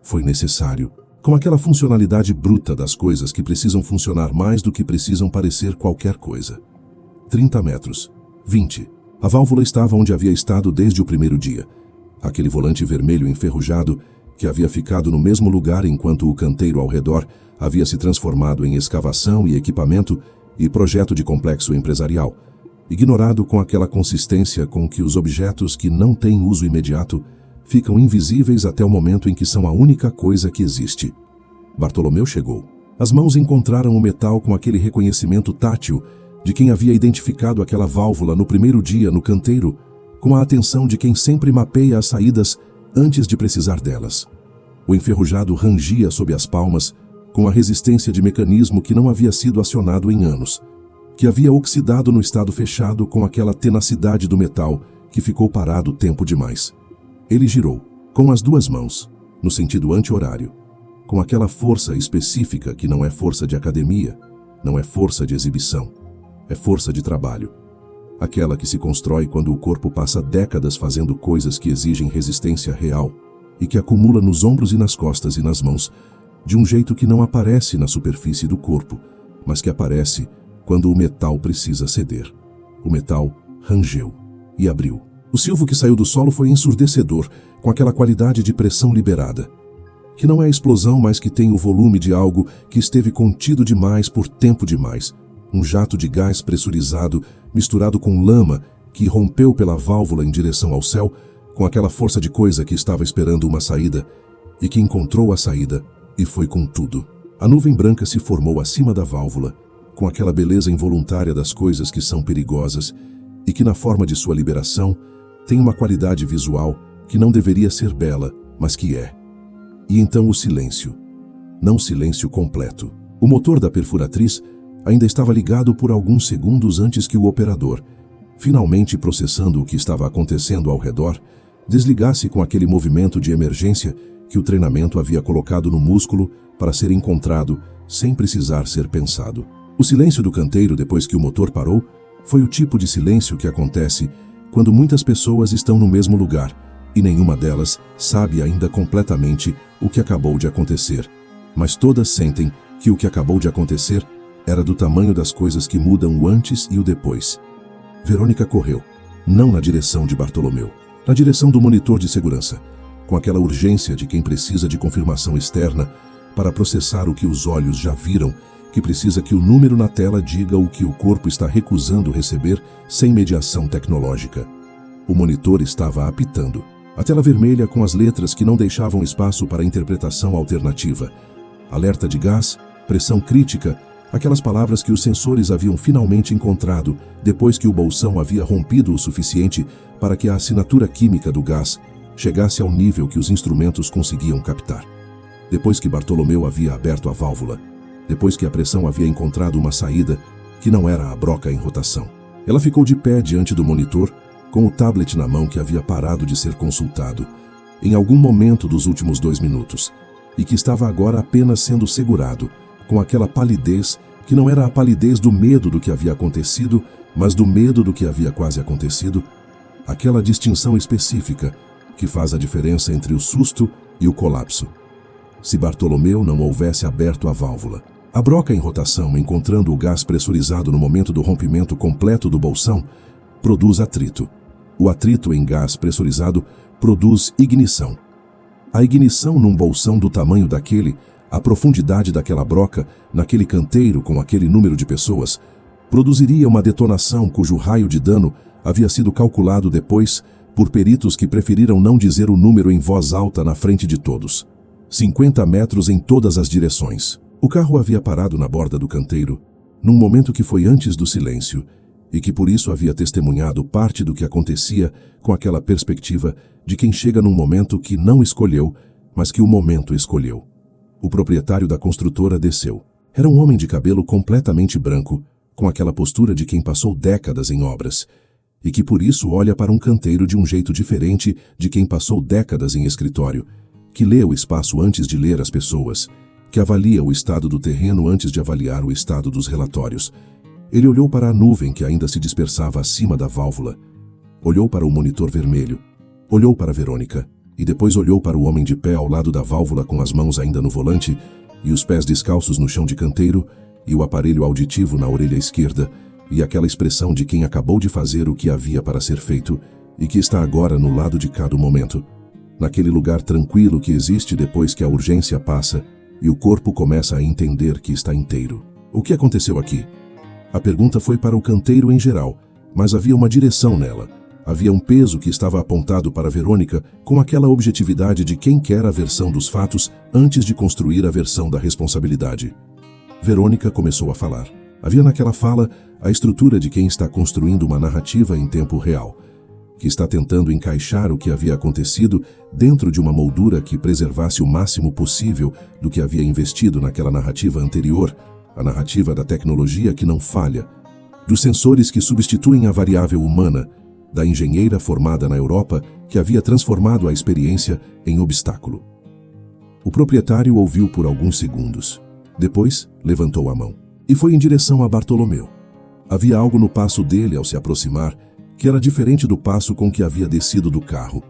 Foi necessário, com aquela funcionalidade bruta das coisas que precisam funcionar mais do que precisam parecer qualquer coisa. 30 metros. 20. A válvula estava onde havia estado desde o primeiro dia. Aquele volante vermelho enferrujado que havia ficado no mesmo lugar enquanto o canteiro ao redor havia se transformado em escavação e equipamento e projeto de complexo empresarial, ignorado com aquela consistência com que os objetos que não têm uso imediato ficam invisíveis até o momento em que são a única coisa que existe. Bartolomeu chegou. As mãos encontraram o metal com aquele reconhecimento tátil de quem havia identificado aquela válvula no primeiro dia no canteiro, com a atenção de quem sempre mapeia as saídas antes de precisar delas. O enferrujado rangia sob as palmas, com a resistência de mecanismo que não havia sido acionado em anos, que havia oxidado no estado fechado com aquela tenacidade do metal que ficou parado tempo demais. Ele girou, com as duas mãos, no sentido anti-horário, com aquela força específica que não é força de academia, não é força de exibição, é força de trabalho. Aquela que se constrói quando o corpo passa décadas fazendo coisas que exigem resistência real e que acumula nos ombros e nas costas e nas mãos, de um jeito que não aparece na superfície do corpo, mas que aparece quando o metal precisa ceder. O metal rangeu e abriu. O silvo que saiu do solo foi ensurdecedor, com aquela qualidade de pressão liberada, que não é explosão, mas que tem o volume de algo que esteve contido demais por tempo demais. Um jato de gás pressurizado, misturado com lama, que rompeu pela válvula em direção ao céu, com aquela força de coisa que estava esperando uma saída, e que encontrou a saída, e foi com tudo. A nuvem branca se formou acima da válvula, com aquela beleza involuntária das coisas que são perigosas, e que na forma de sua liberação, tem uma qualidade visual que não deveria ser bela, mas que é. E então o silêncio. Não silêncio completo. O motor da perfuratriz ainda estava ligado por alguns segundos antes que o operador, finalmente processando o que estava acontecendo ao redor, desligasse com aquele movimento de emergência que o treinamento havia colocado no músculo para ser encontrado sem precisar ser pensado. O silêncio do canteiro depois que o motor parou foi o tipo de silêncio que acontece quando muitas pessoas estão no mesmo lugar e nenhuma delas sabe ainda completamente o que acabou de acontecer, mas todas sentem que o que acabou de acontecer era do tamanho das coisas que mudam o antes e o depois. Verônica correu, não na direção de Bartolomeu, na direção do monitor de segurança, com aquela urgência de quem precisa de confirmação externa para processar o que os olhos já viram, que precisa que o número na tela diga o que o corpo está recusando receber sem mediação tecnológica. O monitor estava apitando. A tela vermelha com as letras que não deixavam espaço para interpretação alternativa. Alerta de gás, pressão crítica, aquelas palavras que os sensores haviam finalmente encontrado depois que o bolsão havia rompido o suficiente para que a assinatura química do gás chegasse ao nível que os instrumentos conseguiam captar. Depois que Bartolomeu havia aberto a válvula, depois que a pressão havia encontrado uma saída que não era a broca em rotação. Ela ficou de pé diante do monitor, com o tablet na mão que havia parado de ser consultado, em algum momento dos últimos 2 minutos, e que estava agora apenas sendo segurado, com aquela palidez que não era a palidez do medo do que havia acontecido, mas do medo do que havia quase acontecido, aquela distinção específica que faz a diferença entre o susto e o colapso. Se Bartolomeu não houvesse aberto a válvula, a broca em rotação, encontrando o gás pressurizado no momento do rompimento completo do bolsão, produz atrito. O atrito em gás pressurizado produz ignição. A ignição num bolsão do tamanho daquele, a profundidade daquela broca, naquele canteiro com aquele número de pessoas, produziria uma detonação cujo raio de dano havia sido calculado depois por peritos que preferiram não dizer o número em voz alta na frente de todos. 50 metros em todas as direções. O carro havia parado na borda do canteiro, num momento que foi antes do silêncio, e que por isso havia testemunhado parte do que acontecia com aquela perspectiva de quem chega num momento que não escolheu, mas que o momento escolheu. O proprietário da construtora desceu. Era um homem de cabelo completamente branco, com aquela postura de quem passou décadas em obras, e que por isso olha para um canteiro de um jeito diferente de quem passou décadas em escritório, que lê o espaço antes de ler as pessoas, que avalia o estado do terreno antes de avaliar o estado dos relatórios. Ele olhou para a nuvem que ainda se dispersava acima da válvula, olhou para o monitor vermelho, olhou para Verônica, e depois olhou para o homem de pé ao lado da válvula com as mãos ainda no volante e os pés descalços no chão de canteiro e o aparelho auditivo na orelha esquerda e aquela expressão de quem acabou de fazer o que havia para ser feito e que está agora no lado de cada momento, naquele lugar tranquilo que existe depois que a urgência passa e o corpo começa a entender que está inteiro. O que aconteceu aqui? A pergunta foi para o canteiro em geral, mas havia uma direção nela. Havia um peso que estava apontado para Verônica com aquela objetividade de quem quer a versão dos fatos antes de construir a versão da responsabilidade. Verônica começou a falar. Havia naquela fala a estrutura de quem está construindo uma narrativa em tempo real, que está tentando encaixar o que havia acontecido dentro de uma moldura que preservasse o máximo possível do que havia investido naquela narrativa anterior, a narrativa da tecnologia que não falha, dos sensores que substituem a variável humana, da engenheira formada na Europa que havia transformado a experiência em obstáculo. O proprietário ouviu por alguns segundos. Depois, levantou a mão e foi em direção a Bartolomeu. Havia algo no passo dele ao se aproximar que era diferente do passo com que havia descido do carro.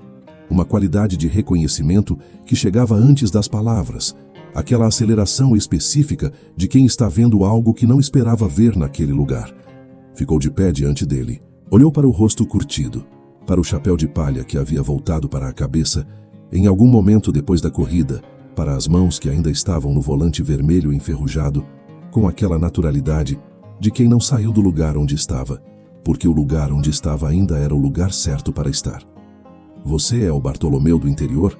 Uma qualidade de reconhecimento que chegava antes das palavras, aquela aceleração específica de quem está vendo algo que não esperava ver naquele lugar. Ficou de pé diante dele. Olhou para o rosto curtido, para o chapéu de palha que havia voltado para a cabeça, em algum momento depois da corrida, para as mãos que ainda estavam no volante vermelho enferrujado, com aquela naturalidade de quem não saiu do lugar onde estava, porque o lugar onde estava ainda era o lugar certo para estar. Você é o Bartolomeu do interior?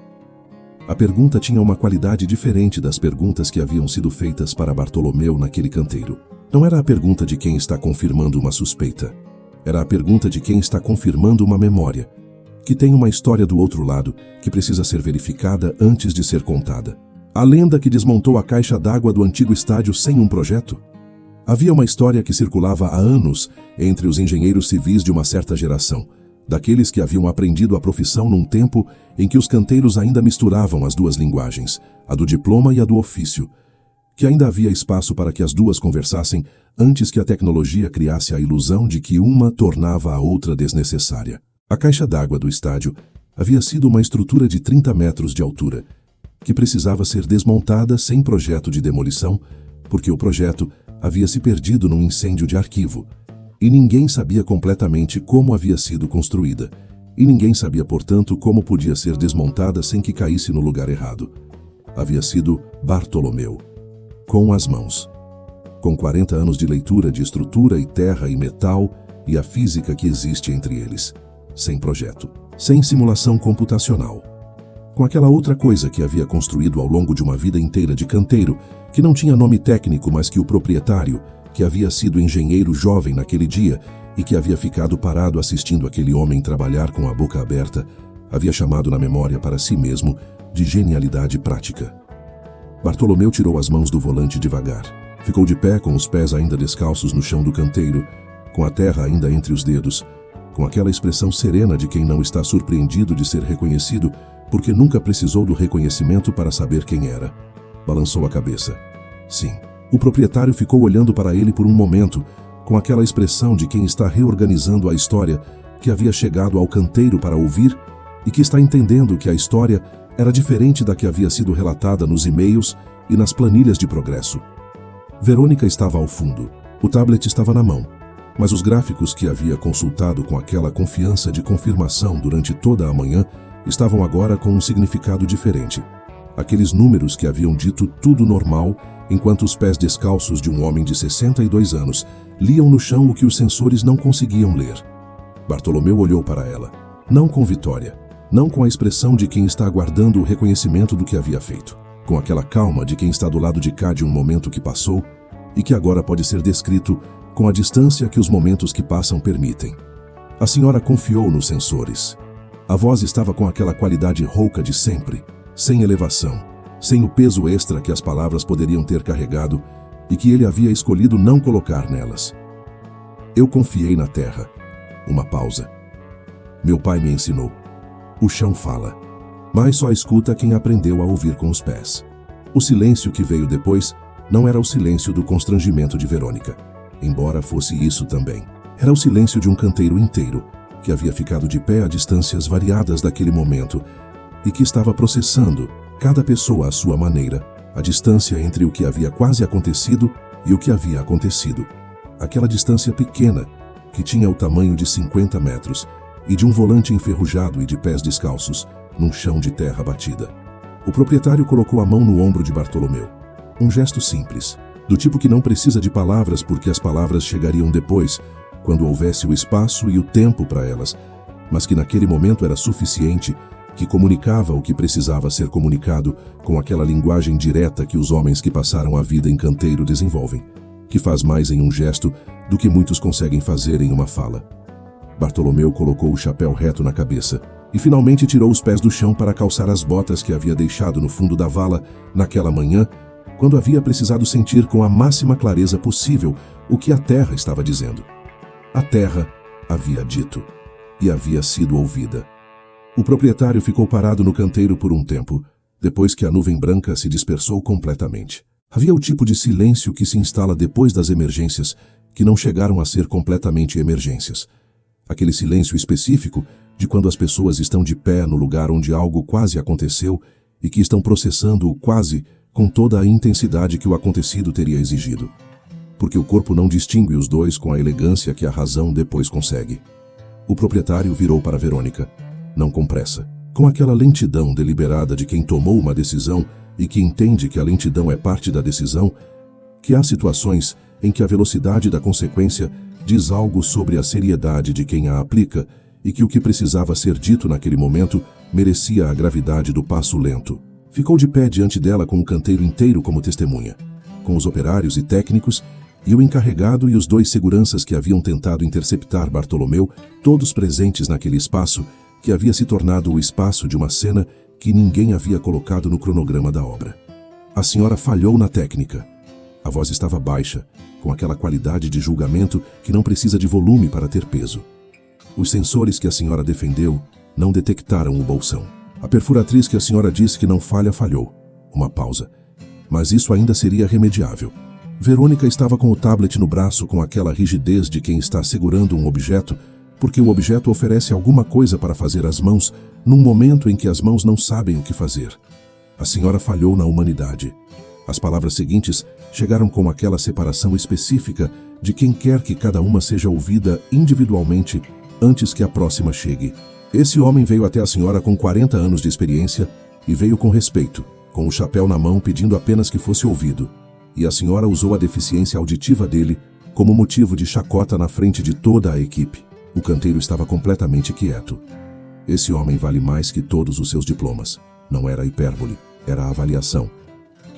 A pergunta tinha uma qualidade diferente das perguntas que haviam sido feitas para Bartolomeu naquele canteiro. Não era a pergunta de quem está confirmando uma suspeita. Era a pergunta de quem está confirmando uma memória, que tem uma história do outro lado que precisa ser verificada antes de ser contada. A lenda que desmontou a caixa d'água do antigo estádio sem um projeto? Havia uma história que circulava há anos entre os engenheiros civis de uma certa geração, daqueles que haviam aprendido a profissão num tempo em que os canteiros ainda misturavam as duas linguagens, a do diploma e a do ofício, que ainda havia espaço para que as duas conversassem antes que a tecnologia criasse a ilusão de que uma tornava a outra desnecessária. A caixa d'água do estádio havia sido uma estrutura de 30 metros de altura, que precisava ser desmontada sem projeto de demolição, porque o projeto havia se perdido num incêndio de arquivo, e ninguém sabia completamente como havia sido construída, e ninguém sabia, portanto, como podia ser desmontada sem que caísse no lugar errado. Havia sido Bartolomeu. Com as mãos. Com 40 anos de leitura de estrutura e terra e metal e a física que existe entre eles. Sem projeto. Sem simulação computacional. Com aquela outra coisa que havia construído ao longo de uma vida inteira de canteiro, que não tinha nome técnico, mas que o proprietário, que havia sido engenheiro jovem naquele dia e que havia ficado parado assistindo aquele homem trabalhar com a boca aberta, havia chamado na memória para si mesmo de genialidade prática. Bartolomeu tirou as mãos do volante devagar. Ficou de pé com os pés ainda descalços no chão do canteiro, com a terra ainda entre os dedos, com aquela expressão serena de quem não está surpreendido de ser reconhecido, porque nunca precisou do reconhecimento para saber quem era. Balançou a cabeça. Sim. O proprietário ficou olhando para ele por um momento, com aquela expressão de quem está reorganizando a história que havia chegado ao canteiro para ouvir e que está entendendo que a história era diferente da que havia sido relatada nos e-mails e nas planilhas de progresso. Verônica estava ao fundo. O tablet estava na mão, mas os gráficos que havia consultado com aquela confiança de confirmação durante toda a manhã estavam agora com um significado diferente. Aqueles números que haviam dito tudo normal, enquanto os pés descalços de um homem de 62 anos liam no chão o que os sensores não conseguiam ler. Bartolomeu olhou para ela, não com vitória, não com a expressão de quem está aguardando o reconhecimento do que havia feito, com aquela calma de quem está do lado de cá de um momento que passou e que agora pode ser descrito com a distância que os momentos que passam permitem. A senhora confiou nos sensores. A voz estava com aquela qualidade rouca de sempre, sem elevação, sem o peso extra que as palavras poderiam ter carregado e que ele havia escolhido não colocar nelas. Eu confiei na terra. Uma pausa. Meu pai me ensinou. O chão fala, mas só escuta quem aprendeu a ouvir com os pés. O silêncio que veio depois não era o silêncio do constrangimento de Verônica, embora fosse isso também. Era o silêncio de um canteiro inteiro, que havia ficado de pé a distâncias variadas daquele momento e que estava processando, cada pessoa à sua maneira, a distância entre o que havia quase acontecido e o que havia acontecido. Aquela distância pequena, que tinha o tamanho de 50 metros, e de um volante enferrujado e de pés descalços, num chão de terra batida. O proprietário colocou a mão no ombro de Bartolomeu. Um gesto simples, do tipo que não precisa de palavras porque as palavras chegariam depois, quando houvesse o espaço e o tempo para elas, mas que naquele momento era suficiente, que comunicava o que precisava ser comunicado com aquela linguagem direta que os homens que passaram a vida em canteiro desenvolvem, que faz mais em um gesto do que muitos conseguem fazer em uma fala. Bartolomeu colocou o chapéu reto na cabeça e finalmente tirou os pés do chão para calçar as botas que havia deixado no fundo da vala naquela manhã, quando havia precisado sentir com a máxima clareza possível o que a terra estava dizendo. A terra havia dito e havia sido ouvida. O proprietário ficou parado no canteiro por um tempo, depois que a nuvem branca se dispersou completamente. Havia o tipo de silêncio que se instala depois das emergências, que não chegaram a ser completamente emergências. Aquele silêncio específico de quando as pessoas estão de pé no lugar onde algo quase aconteceu e que estão processando o quase com toda a intensidade que o acontecido teria exigido. Porque o corpo não distingue os dois com a elegância que a razão depois consegue. O proprietário virou para Verônica, não com pressa, com aquela lentidão deliberada de quem tomou uma decisão e que entende que a lentidão é parte da decisão, que há situações em que a velocidade da consequência diz algo sobre a seriedade de quem a aplica e que o que precisava ser dito naquele momento merecia a gravidade do passo lento. Ficou de pé diante dela com o canteiro inteiro como testemunha, com os operários e técnicos e o encarregado e os 2 seguranças que haviam tentado interceptar Bartolomeu, todos presentes naquele espaço que havia se tornado o espaço de uma cena que ninguém havia colocado no cronograma da obra. A senhora falhou na técnica. A voz estava baixa, com aquela qualidade de julgamento que não precisa de volume para ter peso. Os sensores que a senhora defendeu não detectaram o bolsão. A perfuratriz que a senhora disse que não falha, falhou. Uma pausa. Mas isso ainda seria remediável. Verônica estava com o tablet no braço com aquela rigidez de quem está segurando um objeto, porque o objeto oferece alguma coisa para fazer às mãos num momento em que as mãos não sabem o que fazer. A senhora falhou na humanidade. As palavras seguintes chegaram com aquela separação específica de quem quer que cada uma seja ouvida individualmente antes que a próxima chegue. Esse homem veio até a senhora com 40 anos de experiência e veio com respeito, com o chapéu na mão pedindo apenas que fosse ouvido, e a senhora usou a deficiência auditiva dele como motivo de chacota na frente de toda a equipe. O canteiro estava completamente quieto. Esse homem vale mais que todos os seus diplomas. Não era hipérbole, era avaliação.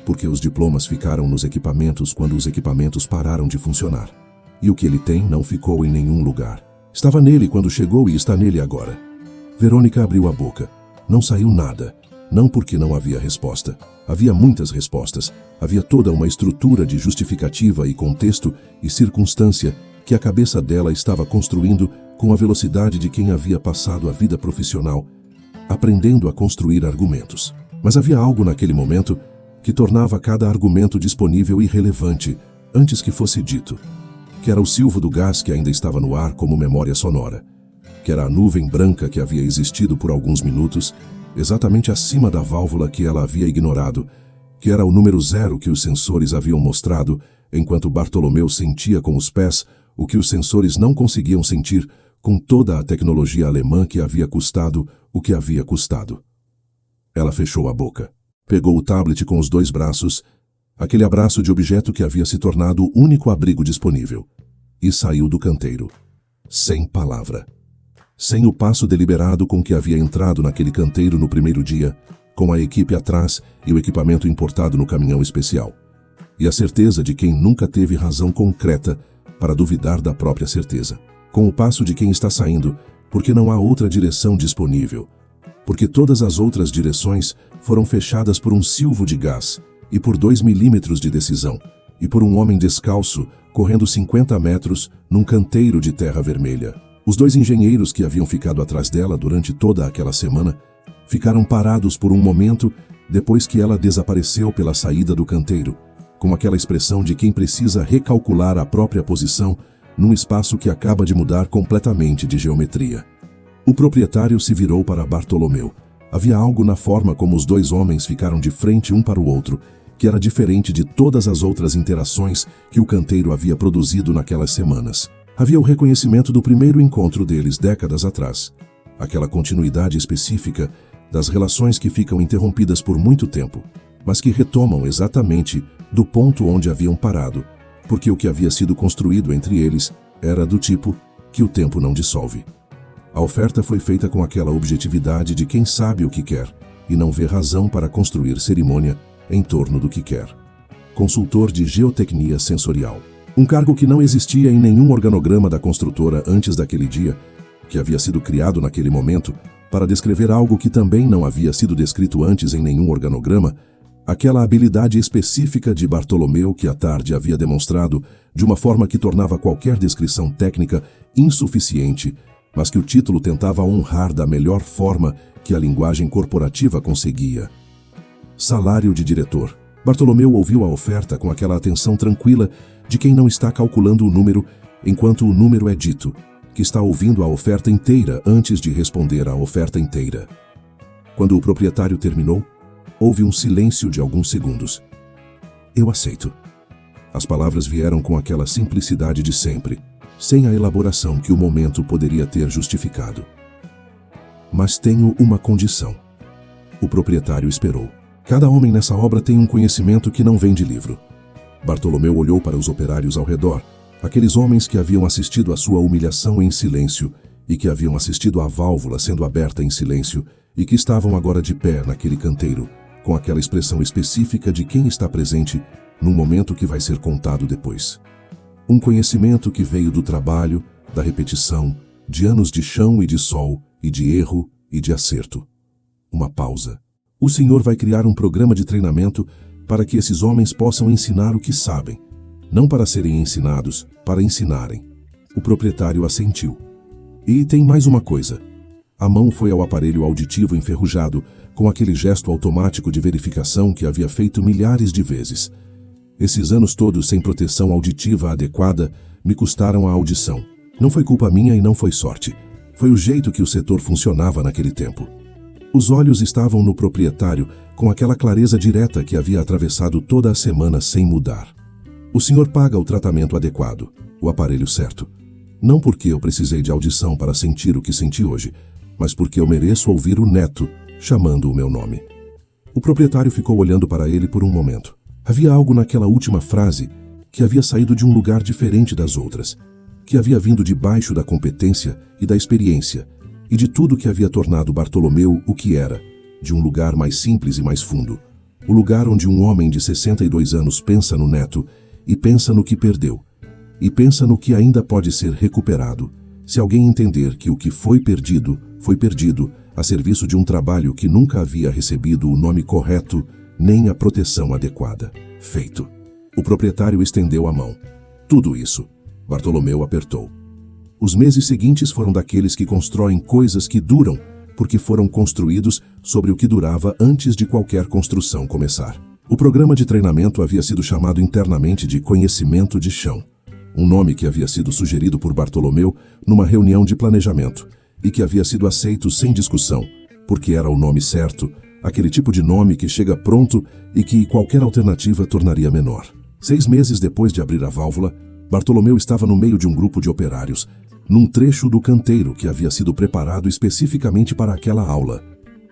Porque os diplomas ficaram nos equipamentos quando os equipamentos pararam de funcionar. E o que ele tem não ficou em nenhum lugar. Estava nele quando chegou e está nele agora. Verônica abriu a boca. Não saiu nada. Não porque não havia resposta. Havia muitas respostas. Havia toda uma estrutura de justificativa e contexto e circunstância que a cabeça dela estava construindo com a velocidade de quem havia passado a vida profissional, aprendendo a construir argumentos. Mas havia algo naquele momento que tornava cada argumento disponível irrelevante antes que fosse dito. Que era o silvo do gás que ainda estava no ar como memória sonora. Que era a nuvem branca que havia existido por alguns minutos, exatamente acima da válvula que ela havia ignorado, que era o número 0 que os sensores haviam mostrado, enquanto Bartolomeu sentia com os pés o que os sensores não conseguiam sentir com toda a tecnologia alemã que havia custado o que havia custado. Ela fechou a boca, pegou o tablet com os 2 braços, aquele abraço de objeto que havia se tornado o único abrigo disponível, e saiu do canteiro, sem palavra. Sem o passo deliberado com que havia entrado naquele canteiro no primeiro dia, com a equipe atrás e o equipamento importado no caminhão especial. E a certeza de quem nunca teve razão concreta para duvidar da própria certeza. Com o passo de quem está saindo, porque não há outra direção disponível. Porque todas as outras direções foram fechadas por um silvo de gás, e por 2 milímetros de decisão, e por um homem descalço, correndo 50 metros num canteiro de terra vermelha. Os 2 engenheiros que haviam ficado atrás dela durante toda aquela semana ficaram parados por um momento depois que ela desapareceu pela saída do canteiro, com aquela expressão de quem precisa recalcular a própria posição num espaço que acaba de mudar completamente de geometria. O proprietário se virou para Bartolomeu. Havia algo na forma como os 2 homens ficaram de frente um para o outro, que era diferente de todas as outras interações que o canteiro havia produzido naquelas semanas. Havia o reconhecimento do primeiro encontro deles décadas atrás. Aquela continuidade específica das relações que ficam interrompidas por muito tempo, mas que retomam exatamente do ponto onde haviam parado, porque o que havia sido construído entre eles era do tipo que o tempo não dissolve. A oferta foi feita com aquela objetividade de quem sabe o que quer e não vê razão para construir cerimônia em torno do que quer. Consultor de geotecnia sensorial. Um cargo que não existia em nenhum organograma da construtora antes daquele dia, que havia sido criado naquele momento para descrever algo que também não havia sido descrito antes em nenhum organograma, aquela habilidade específica de Bartolomeu que à tarde havia demonstrado de uma forma que tornava qualquer descrição técnica insuficiente, mas que o título tentava honrar da melhor forma que a linguagem corporativa conseguia. Salário de diretor. Bartolomeu ouviu a oferta com aquela atenção tranquila de quem não está calculando o número enquanto o número é dito, que está ouvindo a oferta inteira antes de responder à oferta inteira. Quando o proprietário terminou, houve um silêncio de alguns segundos. Eu aceito. As palavras vieram com aquela simplicidade de sempre, sem a elaboração que o momento poderia ter justificado. Mas tenho uma condição. O proprietário esperou. Cada homem nessa obra tem um conhecimento que não vem de livro. Bartolomeu olhou para os operários ao redor, aqueles homens que haviam assistido à sua humilhação em silêncio e que haviam assistido à válvula sendo aberta em silêncio e que estavam agora de pé naquele canteiro, com aquela expressão específica de quem está presente num momento que vai ser contado depois. Um conhecimento que veio do trabalho, da repetição, de anos de chão e de sol, e de erro e de acerto. Uma pausa. O Senhor vai criar um programa de treinamento para que esses homens possam ensinar o que sabem, não para serem ensinados, para ensinarem. O proprietário assentiu. E tem mais uma coisa. A mão foi ao aparelho auditivo enferrujado, com aquele gesto automático de verificação que havia feito milhares de vezes. Esses anos todos sem proteção auditiva adequada me custaram a audição. Não foi culpa minha e não foi sorte. Foi o jeito que o setor funcionava naquele tempo. Os olhos estavam no proprietário, com aquela clareza direta que havia atravessado toda a semana sem mudar. O senhor paga o tratamento adequado, o aparelho certo. Não porque eu precisei de audição para sentir o que senti hoje, mas porque eu mereço ouvir o neto chamando o meu nome. O proprietário ficou olhando para ele por um momento. Havia algo naquela última frase que havia saído de um lugar diferente das outras, que havia vindo debaixo da competência e da experiência, e de tudo que havia tornado Bartolomeu o que era, de um lugar mais simples e mais fundo. O lugar onde um homem de 62 anos pensa no neto, e pensa no que perdeu, e pensa no que ainda pode ser recuperado, se alguém entender que o que foi perdido a serviço de um trabalho que nunca havia recebido o nome correto nem a proteção adequada. Feito. O proprietário estendeu a mão. Tudo isso, Bartolomeu apertou. Os meses seguintes foram daqueles que constroem coisas que duram, porque foram construídos sobre o que durava antes de qualquer construção começar. O programa de treinamento havia sido chamado internamente de conhecimento de chão, um nome que havia sido sugerido por Bartolomeu numa reunião de planejamento e que havia sido aceito sem discussão, porque era o nome certo, aquele tipo de nome que chega pronto e que qualquer alternativa tornaria menor. 6 meses depois de abrir a válvula, Bartolomeu estava no meio de um grupo de operários, num trecho do canteiro que havia sido preparado especificamente para aquela aula.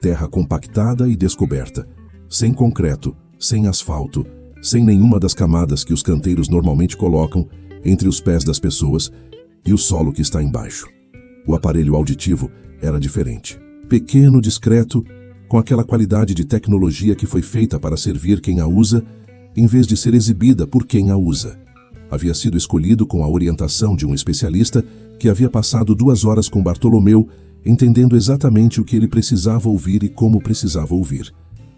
Terra compactada e descoberta, sem concreto, sem asfalto, sem nenhuma das camadas que os canteiros normalmente colocam entre os pés das pessoas e o solo que está embaixo. O aparelho auditivo era diferente. Pequeno, discreto, com aquela qualidade de tecnologia que foi feita para servir quem a usa, em vez de ser exibida por quem a usa. Havia sido escolhido com a orientação de um especialista que havia passado 2 horas com Bartolomeu, entendendo exatamente o que ele precisava ouvir e como precisava ouvir,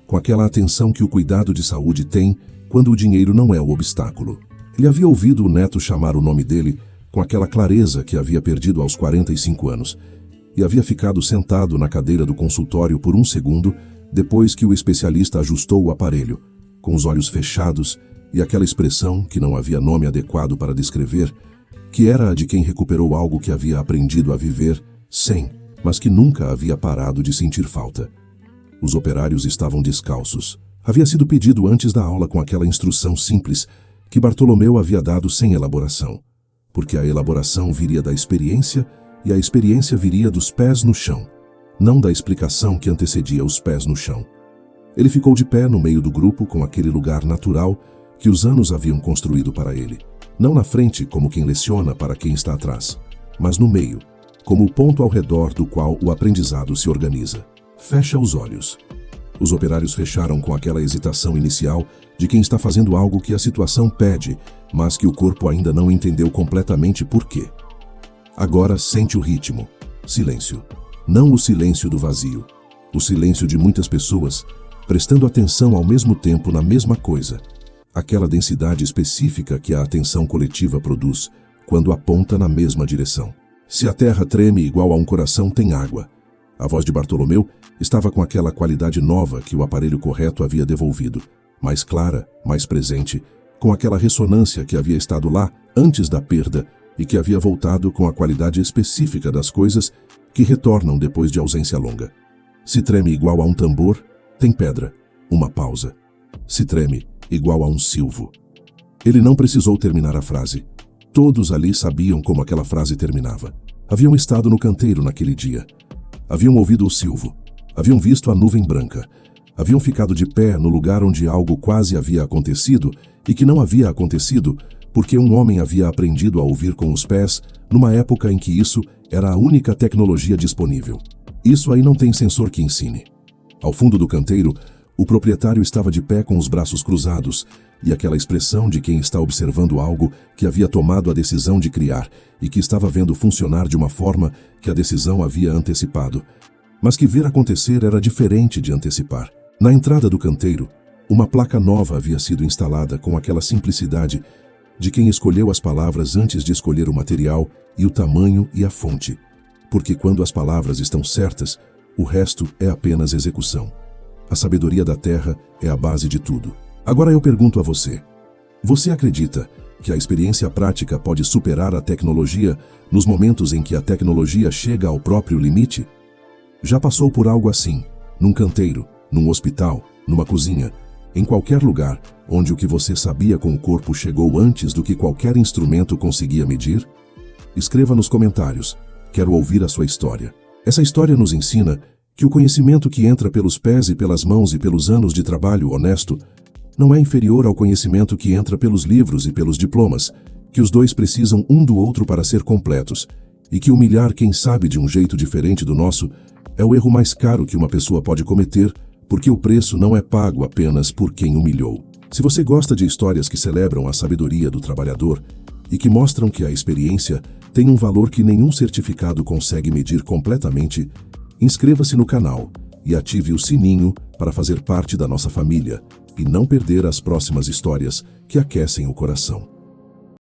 com aquela atenção que o cuidado de saúde tem quando o dinheiro não é o obstáculo. Ele havia ouvido o neto chamar o nome dele com aquela clareza que havia perdido aos 45 anos, e havia ficado sentado na cadeira do consultório por 1 segundo depois que o especialista ajustou o aparelho, com os olhos fechados e aquela expressão que não havia nome adequado para descrever, que era a de quem recuperou algo que havia aprendido a viver sem, mas que nunca havia parado de sentir falta. Os operários estavam descalços. Havia sido pedido antes da aula com aquela instrução simples que Bartolomeu havia dado sem elaboração, porque a elaboração viria da experiência e a experiência viria dos pés no chão, não da explicação que antecedia os pés no chão. Ele ficou de pé no meio do grupo com aquele lugar natural que os anos haviam construído para ele, não na frente como quem leciona para quem está atrás, mas no meio, como o ponto ao redor do qual o aprendizado se organiza. Fecha os olhos. Os operários fecharam com aquela hesitação inicial de quem está fazendo algo que a situação pede, mas que o corpo ainda não entendeu completamente por quê. Agora sente o ritmo. Silêncio. Não o silêncio do vazio. O silêncio de muitas pessoas, prestando atenção ao mesmo tempo na mesma coisa. Aquela densidade específica que a atenção coletiva produz quando aponta na mesma direção. Se a terra treme igual a um coração, tem água. A voz de Bartolomeu estava com aquela qualidade nova que o aparelho correto havia devolvido, mais clara, mais presente, com aquela ressonância que havia estado lá antes da perda e que havia voltado com a qualidade específica das coisas que retornam depois de ausência longa. Se treme igual a um tambor, tem pedra, uma pausa. Se treme igual a um silvo. Ele não precisou terminar a frase. Todos ali sabiam como aquela frase terminava. Haviam estado no canteiro naquele dia. Haviam ouvido o silvo. Haviam visto a nuvem branca. Haviam ficado de pé no lugar onde algo quase havia acontecido e que não havia acontecido porque um homem havia aprendido a ouvir com os pés numa época em que isso era a única tecnologia disponível. Isso aí não tem sensor que ensine. Ao fundo do canteiro, o proprietário estava de pé com os braços cruzados e aquela expressão de quem está observando algo que havia tomado a decisão de criar e que estava vendo funcionar de uma forma que a decisão havia antecipado, mas que ver acontecer era diferente de antecipar. Na entrada do canteiro, uma placa nova havia sido instalada com aquela simplicidade de quem escolheu as palavras antes de escolher o material e o tamanho e a fonte, porque quando as palavras estão certas, o resto é apenas execução. A sabedoria da terra é a base de tudo. Agora eu pergunto a você. Você acredita que a experiência prática pode superar a tecnologia nos momentos em que a tecnologia chega ao próprio limite? Já passou por algo assim, num canteiro, num hospital, numa cozinha, em qualquer lugar onde o que você sabia com o corpo chegou antes do que qualquer instrumento conseguia medir? Escreva nos comentários. Quero ouvir a sua história. Essa história nos ensina Que o conhecimento que entra pelos pés e pelas mãos e pelos anos de trabalho honesto não é inferior ao conhecimento que entra pelos livros e pelos diplomas, que os dois precisam um do outro para ser completos, e que humilhar quem sabe de um jeito diferente do nosso é o erro mais caro que uma pessoa pode cometer, porque o preço não é pago apenas por quem humilhou. Se você gosta de histórias que celebram a sabedoria do trabalhador e que mostram que a experiência tem um valor que nenhum certificado consegue medir completamente, inscreva-se no canal e ative o sininho para fazer parte da nossa família e não perder as próximas histórias que aquecem o coração.